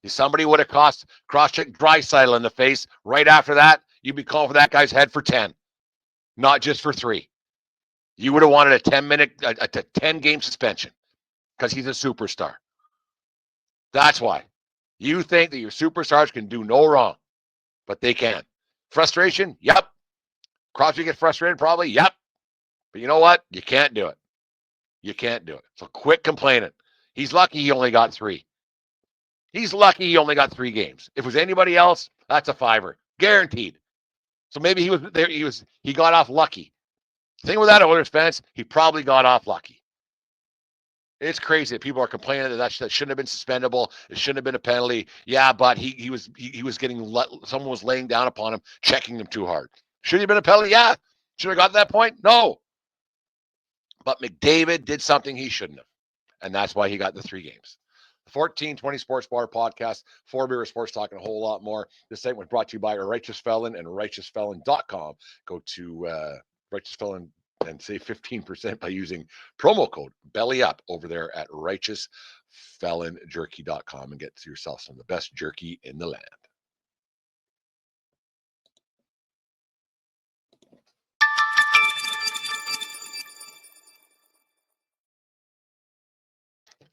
If somebody would have cross-checked Draisaitl in the face right after that, you'd be calling for that guy's head for 10, not just for 3. You would have wanted a 10-game suspension because he's a superstar. That's why. You think that your superstars can do no wrong, but they can. Frustration? Yep. Crosby get frustrated? Probably? Yep. But you know what? You can't do it. You can't do it. So quit complaining. He's lucky he only got 3. He's lucky he only got 3 games. If it was anybody else, that's a 5er. Guaranteed. So maybe he was there. He got off lucky. The thing with that Oilers fans, he probably got off lucky. It's crazy that people are complaining that shouldn't have been suspendable. It shouldn't have been a penalty. Yeah, but he was getting someone was laying down upon him, checking him too hard. Should he have been a penalty? Yeah. Should have got to that point? No. But McDavid did something he shouldn't have, and that's why he got the 3 games. The 1420 Sports Bar Podcast, 4 Sports, talking a whole lot more. This segment was brought to you by A Righteous Felon and righteousfelon.com. Go to Righteous Felon and save 15% by using promo code BELLYUP over there at righteousfelonjerky.com and get yourself some of the best jerky in the land.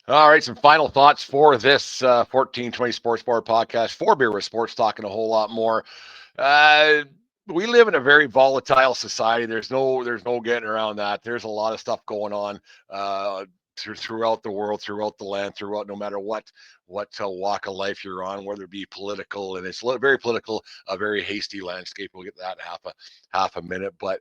All right, some final thoughts for this 1420 Sports Bar Podcast. 4 Sports, talking a whole lot more. We live in a very volatile society. There's no getting around that. There's a lot of stuff going on throughout the world, throughout the land, throughout no matter what walk of life you're on, whether it be political, and it's very political, a very hasty landscape. We'll get that in half a minute, but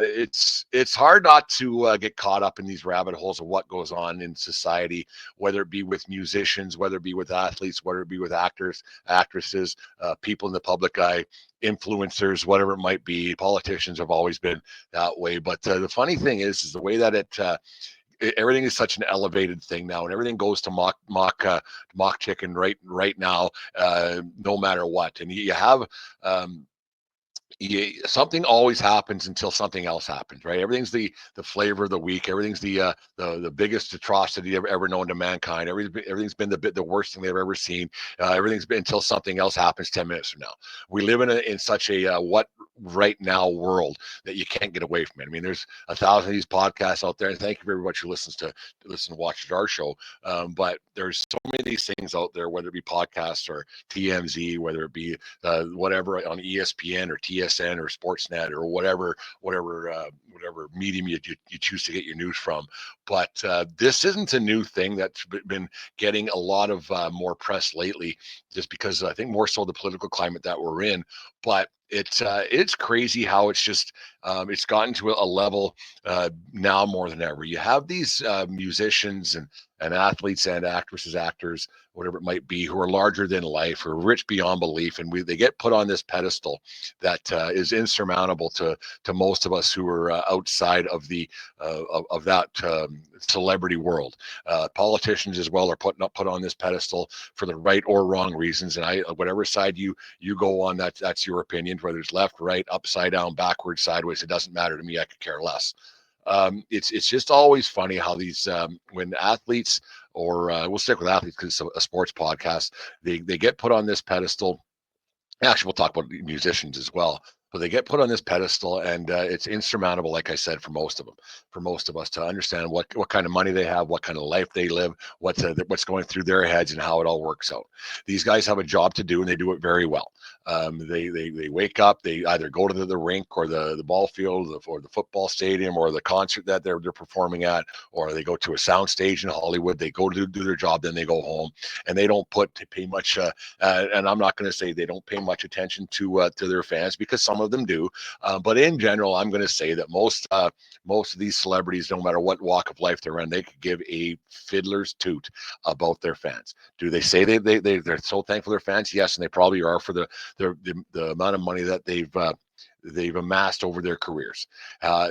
it's hard not to get caught up in these rabbit holes of what goes on in society, whether it be with musicians, whether it be with athletes, whether it be with actors, actresses, people in the public eye, influencers, whatever it might be. Politicians have always been that way. But the funny thing is the way that everything is such an elevated thing now, and everything goes to mock chicken right now, no matter what. And you have something always happens until something else happens, right? Everything's the flavor of the week. Everything's the biggest atrocity ever known to mankind. Everything's been the worst thing they've ever seen. Everything's been until something else happens 10 minutes from now. We live in such a what right now world that you can't get away from it. I mean, there's 1,000 of these podcasts out there, and thank you very much who listens to watch our show. But there's so many of these things out there, whether it be podcasts or TMZ, whether it be whatever on ESPN or TSN or Sportsnet or whatever medium you choose to get your news from. But this isn't a new thing that's been getting a lot of more press lately, just because I think more so the political climate that we're in. But it's crazy how it's just it's gotten to a level now more than ever. You have these musicians and athletes and actresses, actors, whatever it might be, who are larger than life, who are rich beyond belief, and they get put on this pedestal that is insurmountable to most of us who are outside of the of that celebrity world. Politicians as well are put on this pedestal for the right or wrong reasons, and whatever side you go on, that's your opinion, whether it's left, right, upside down, backwards, sideways. It doesn't matter to me. I could care less. It's just always funny how these when athletes, or we'll stick with athletes because it's a sports podcast, they get put on this pedestal. Actually, we'll talk about musicians as well, but they get put on this pedestal, and it's insurmountable, like I said, for most of them, for most of us, to understand what kind of money they have, what kind of life they live, what's going through their heads, and how it all works out. These guys have a job to do, and they do it very well. They wake up, they either go to the rink or the ball field or the football stadium or the concert that they're performing at, or they go to a sound stage in Hollywood. They go to do their job, then they go home, and they don't pay much. And I'm not going to say they don't pay much attention to their fans, because some of them do. But in general, I'm going to say that most of these celebrities, no matter what walk of life they're in, they could give a fiddler's toot about their fans. Do they say they're so thankful for their fans? Yes, and they probably are for the amount of money that they've amassed over their careers.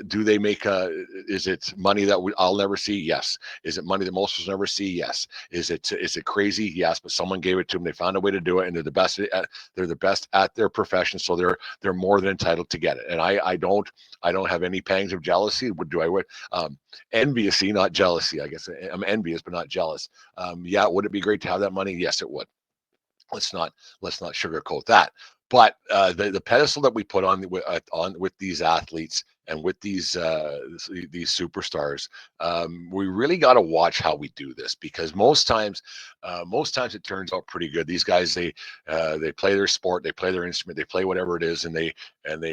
Do they make is it money that I'll never see? Yes. Is it money that most of us never see? Yes. Is it crazy? Yes. But someone gave it to them. They found a way to do it, and they're the best at their profession. So they're more than entitled to get it. And I don't have any pangs of jealousy. Enviously, not jealousy. I guess I'm envious, but not jealous. Yeah. Would it be great to have that money? Yes, it would. Let's not sugarcoat that. But the pedestal that we put on with these athletes and with these superstars, we really got to watch how we do this, because most times it turns out pretty good. These guys, they play their sport, they play their instrument, they play whatever it is, and they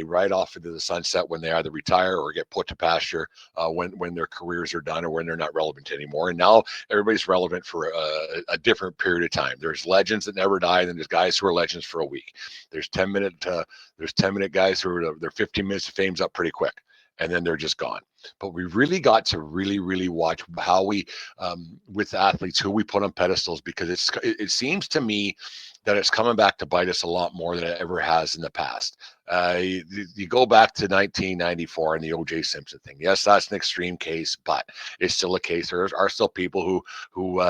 ride off into the sunset when they either retire or get put to pasture when their careers are done or when they're not relevant anymore. And now everybody's relevant for a different period of time. There's legends that never die, and then there's guys who are legends for a week. There's 10-minute guys who are their 15 minutes of fame's up pretty quick, and then they're just gone. But we really got to really watch how we with athletes, who we put on pedestals, because it seems to me that it's coming back to bite us a lot more than it ever has in the past. You go back to 1994 and the O.J. Simpson thing. Yes, that's an extreme case, but it's still a case. There are still people who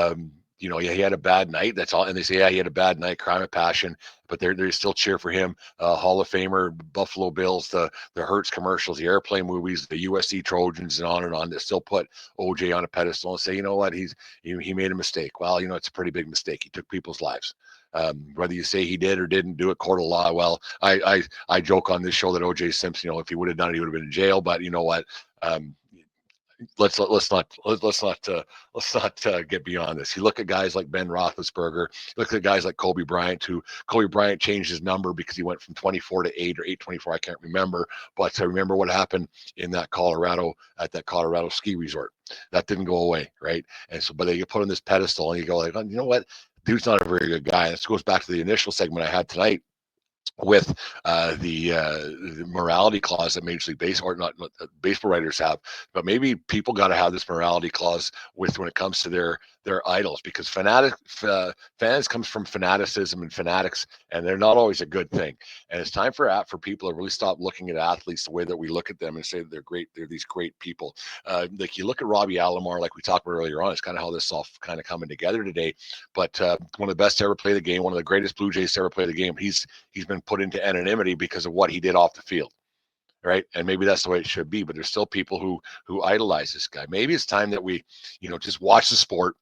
he had a bad night. That's all. And they say, yeah, he had a bad night, crime of passion, but they still cheer for him. Hall of Famer, Buffalo Bills, the Hertz commercials, the airplane movies, the USC Trojans, and on. They still put OJ on a pedestal and say, you know what, he made a mistake. Well, it's a pretty big mistake. He took people's lives. Whether you say he did or didn't do it, court of law. Well, I joke on this show that OJ Simpson, if he would have done it, he would have been in jail. But you know what? Let's not get beyond this. You look at guys like Ben Roethlisberger. Look at guys like Kobe Bryant, who Kobe Bryant changed his number because he went from 24 to 8 or 824. I can't remember, but I remember what happened in that Colorado ski resort. That didn't go away, right? And so, but they get put on this pedestal, and you go like, you know what? Dude's not a very good guy. This goes back to the initial segment I had tonight with the morality clause that Major League Baseball, or not baseball writers have, but maybe people got to have this morality clause with when it comes to their idols, because fans comes from fanaticism and fanatics, and they're not always a good thing. And it's time for people to really stop looking at athletes the way that we look at them and say that they're great. They're these great people. Like you look at Robbie Alomar, like we talked about earlier on. It's kind of how this all kind of coming together today. But one of the best to ever play the game, one of the greatest Blue Jays to ever play the game. He's been put into anonymity because of what he did off the field. Right. And maybe that's the way it should be, but there's still people who idolize this guy. Maybe it's time that we, just watch the sport,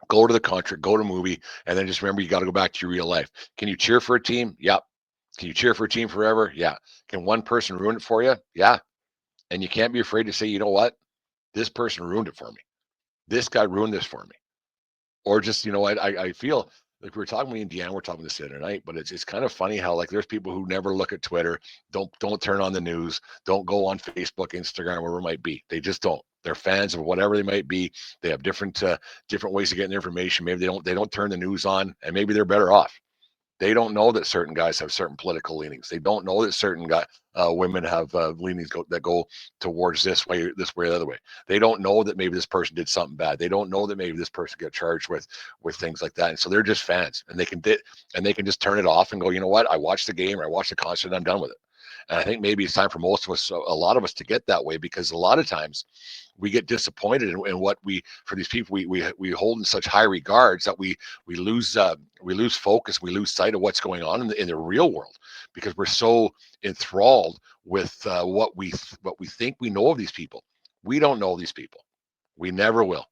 go to the concert, go to a movie, and then just remember, you got to go back to your real life. Can you cheer for a team? Yep. Can you cheer for a team forever? Yeah. Can one person ruin it for you? Yeah. And you can't be afraid to say, you know what? This person ruined it for me. This guy ruined this for me. Or just, I feel like we were talking with Deanna, we're talking this the other night, but it's kind of funny how, like, there's people who never look at Twitter, don't turn on the news, don't go on Facebook, Instagram, wherever it might be. They just don't. They're fans of whatever they might be. They have different ways of getting their information. Maybe they don't turn the news on, and maybe they're better off. They don't know that certain guys have certain political leanings. They don't know that certain women have leanings that go towards this way, or the other way. They don't know that maybe this person did something bad. They don't know that maybe this person got charged with things like that. And so they're just fans, and they can just turn it off and go, you know what? I watched the game or I watched the concert, and I'm done with it. And I think maybe it's time for most of us, a lot of us, to get that way, because a lot of times we get disappointed in what for these people we hold in such high regards, that we lose focus, we lose sight of what's going on in the real world, because we're so enthralled with what we think we know of these people. We don't know these people. We never will.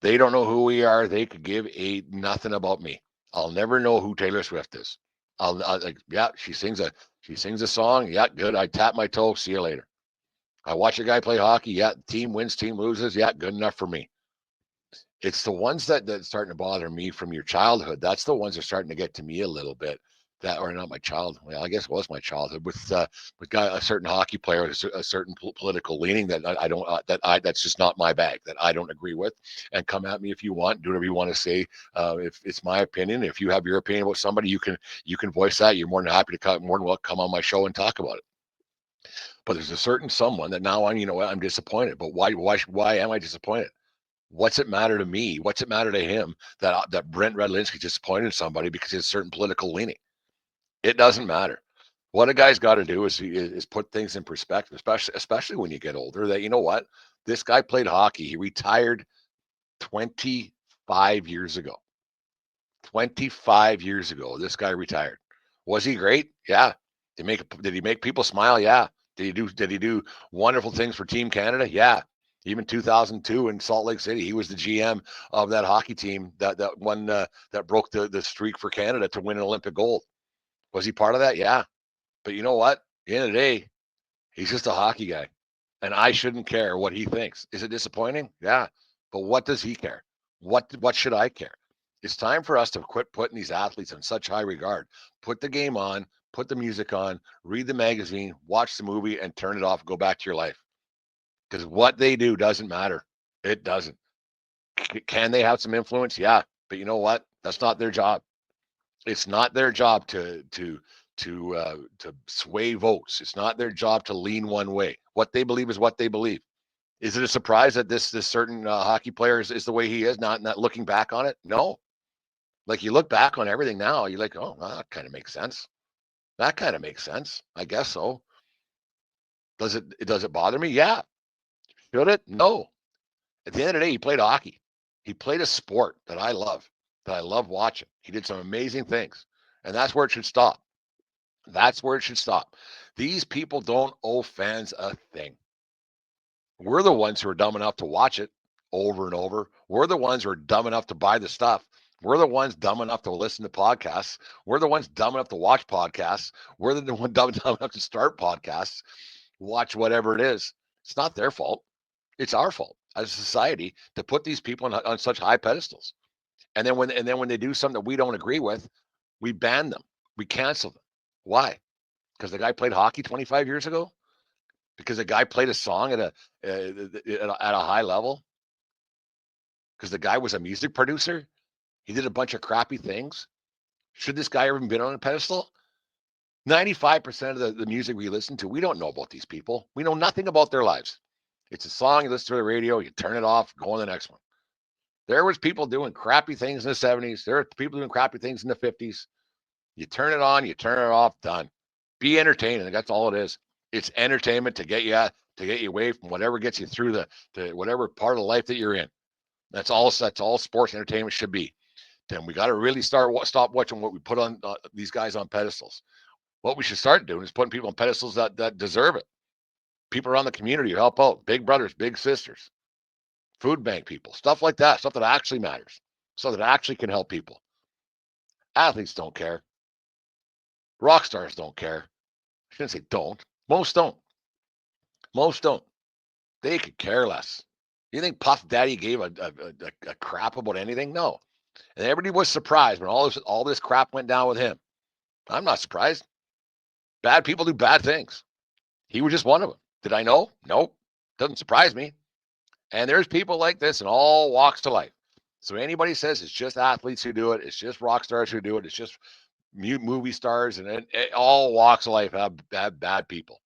They don't know who we are. They could give a nothing about me. I'll never know who Taylor Swift is. I'll like, yeah, she sings a song. Yeah, good. I tap my toe. See you later. I watch a guy play hockey. Yeah, team wins, team loses. Yeah, good enough for me. It's the ones that's starting to bother me from your childhood. That's the ones that are starting to get to me a little bit. That, or not my childhood. Well, I guess it was my childhood with a certain hockey player, a certain political leaning that I don't that's just not my bag. That I don't agree with. And come at me if you want. Do whatever you want to say. If it's my opinion, if you have your opinion about somebody, you can voice that. You're more than happy to come on my show and talk about it. But there's a certain someone that now I'm disappointed. But why am I disappointed? What's it matter to me? What's it matter to him that Brent Radlinsky disappointed somebody because he has a certain political leaning? It doesn't matter. What a guy's got to do is put things in perspective, especially when you get older. That, you know what, this guy played hockey. He retired 25 years ago. 25 years ago, this guy retired. Was he great? Yeah. Did he make people smile? Yeah. Did he do wonderful things for Team Canada? Yeah. Even 2002 in Salt Lake City, he was the GM of that hockey team that won that broke the streak for Canada to win an Olympic gold. Was he part of that? Yeah. But you know what? At the end of the day, he's just a hockey guy, and I shouldn't care what he thinks. Is it disappointing? Yeah. But what does he care? What should I care? It's time for us to quit putting these athletes in such high regard. Put the game on, put the music on, read the magazine, watch the movie, and turn it off. Go back to your life, because what they do doesn't matter. It doesn't. Can they have some influence? Yeah. But you know what? That's not their job. It's not their job to sway votes. It's not their job to lean one way. What they believe is what they believe. Is it a surprise that this certain hockey player is the way he is? Not looking back on it. No. Like, you look back on everything now, you're like, oh, well, that kind of makes sense. That kind of makes sense. I guess so. Does it bother me? Yeah. Should it? No. At the end of the day, he played hockey. He played a sport that I love watching. He did some amazing things, and that's where it should stop. That's where it should stop. These people don't owe fans a thing. We're the ones who are dumb enough to watch it over and over. We're the ones who are dumb enough to buy the stuff. We're the ones dumb enough to listen to podcasts. We're the ones dumb enough to watch podcasts. We're the one dumb enough to start podcasts, watch whatever it is. It's not their fault. It's our fault as a society to put these people on such high pedestals. And then when they do something that we don't agree with, we ban them. We cancel them. Why? Because the guy played hockey 25 years ago? Because the guy played a song at a high level? Because the guy was a music producer? He did a bunch of crappy things? Should this guy ever been on a pedestal? 95% of the music we listen to, we don't know about these people. We know nothing about their lives. It's a song, you listen to the radio, you turn it off, go on the next one. There was people doing crappy things in the 70s. There are people doing crappy things in the 50s. You turn it on, you turn it off, done. Be entertaining. That's all it is. It's entertainment to get you away from whatever gets you through the whatever part of life that you're in. That's all sports entertainment should be. Then we got to really stop watching what we put on these guys on pedestals. What we should start doing is putting people on pedestals that deserve it. People around the community who help out, big brothers, big sisters, food bank people, stuff like that, stuff that actually matters, so that actually can help people. Athletes don't care. Rock stars don't care. I shouldn't say don't. Most don't. Most don't. They could care less. You think Puff Daddy gave a crap about anything? No. And everybody was surprised when all this crap went down with him. I'm not surprised. Bad people do bad things. He was just one of them. Did I know? Nope. Doesn't surprise me. And there's people like this in all walks of life. So anybody says it's just athletes who do it, it's just rock stars who do it, it's just movie stars and all walks of life have bad people.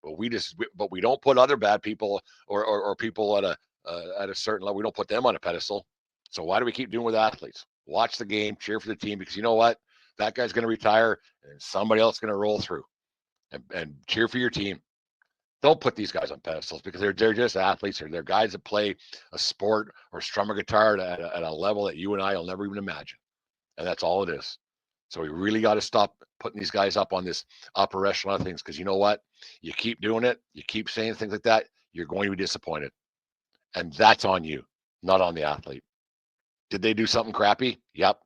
But we don't put other bad people or people at a certain level. We don't put them on a pedestal. So why do we keep doing with athletes? Watch the game, cheer for the team, because you know what? That guy's going to retire and somebody else is going to roll through, and cheer for your team. Don't put these guys on pedestals because they're just athletes, or they're guys that play a sport or strum a guitar at a level that you and I will never even imagine. And that's all it is. So we really got to stop putting these guys up on this upper echelon of things, because you know what? You keep doing it, you keep saying things like that, you're going to be disappointed. And that's on you, not on the athlete. Did they do something crappy? Yep.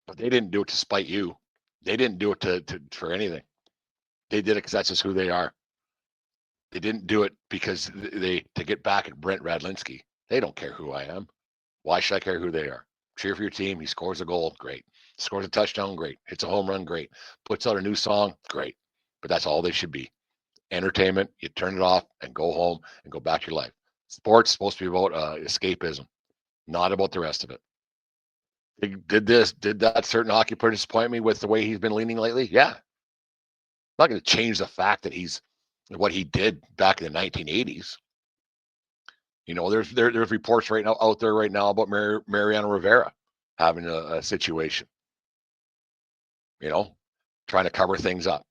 But they didn't do it to spite you. They didn't do it to for anything. They did it because that's just who they are. They didn't do it because to get back at Brent Radlinsky. They don't care who I am. Why should I care who they are? Cheer for your team. He scores a goal, great. Scores a touchdown, great. Hits a home run, great. Puts out a new song, great. But that's all they should be. Entertainment. You turn it off and go home and go back to your life. Sports supposed to be about escapism, not about the rest of it. Did that certain hockey player disappoint me with the way he's been leaning lately? Yeah. I'm not going to change the fact that he's what he did back in the 1980s. You know, there's reports right now out there right now about Mariano Rivera having a situation. You know, trying to cover things up.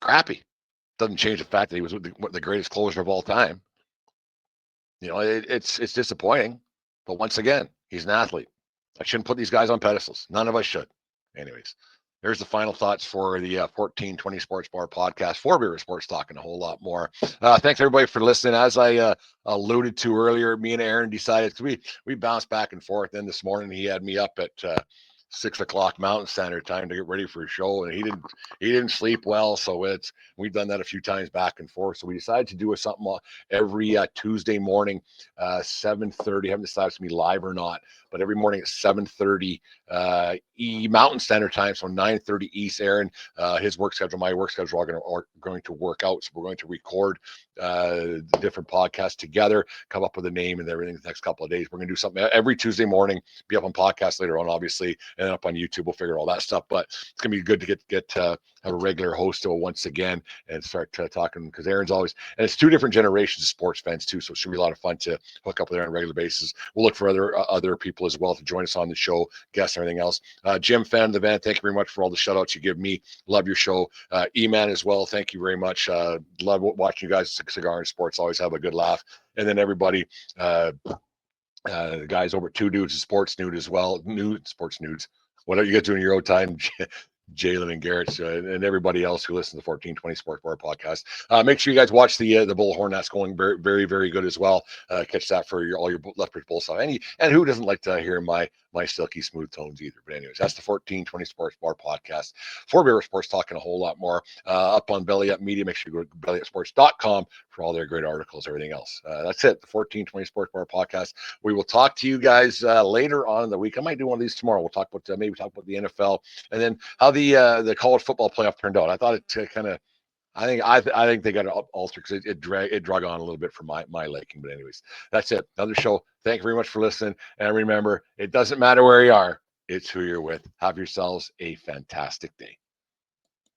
Crappy. Doesn't change the fact that he was the greatest closer of all time. You know, it's disappointing. But once again, he's an athlete. I shouldn't put these guys on pedestals. None of us should. Anyways, there's the final thoughts for the 1420 Sports Bar podcast. 4 Beer Sports talking a whole lot more. Thanks everybody for listening. As I alluded to earlier, me and Aaron decided we bounced back and forth. Then this morning he had me up at 6 o'clock Mountain Standard Time to get ready for a show, and he didn't sleep well, so we've done that a few times back and forth. So we decided to do something every Tuesday morning, 7:30. I haven't decided if it's gonna be live or not, but every morning at 7:30 Mountain Standard Time, so 9:30 East. Aaron, his work schedule, my work schedule are going to work out, so we're going to record different podcasts together, come up with a name and everything the next couple of days. We're going to do something every Tuesday morning, be up on podcast later on, obviously, and then up on YouTube. We'll figure all that stuff, but it's going to be good to get have a regular host once again and start talking, because Aaron's always, and it's 2 different generations of sports fans too, so it should be a lot of fun to hook up with Aaron on a regular basis. We'll look for other people as well to join us on the show, guests and everything else. Jim, fan of the van, thank you very much for all the shout outs you give me. Love your show. E-Man as well, thank you very much. Love watching you guys at Cigar and Sports, always have a good laugh. And then everybody, the guys over at 2 Dudes and Sports Nude as well. Sports Nudes. Whatever you guys do in your own time, Jalen and Garrett, and everybody else who listens to the 1420 Sports Bar podcast. Make sure you guys watch the Bullhorn. That's going very, very, very good as well. Catch that for all your Lethbridge Bull stuff. And who doesn't like to hear my silky smooth tones either? But anyways, that's the 1420 Sports Bar podcast. 4 Beer Sports talking a whole lot more up on Belly Up Media. Make sure you go to bellyupsports.com for all their great articles, everything else. That's it. The 1420 Sports Bar podcast. We will talk to you guys later on in the week. I might do one of these tomorrow. We'll talk about maybe talk about the NFL and then how the college football playoff turned out. I thought it kind of. I think they got to alter because it drug on a little bit for my liking. But anyways, that's it. Another show. Thank you very much for listening. And remember, it doesn't matter where you are. It's who you're with. Have yourselves a fantastic day.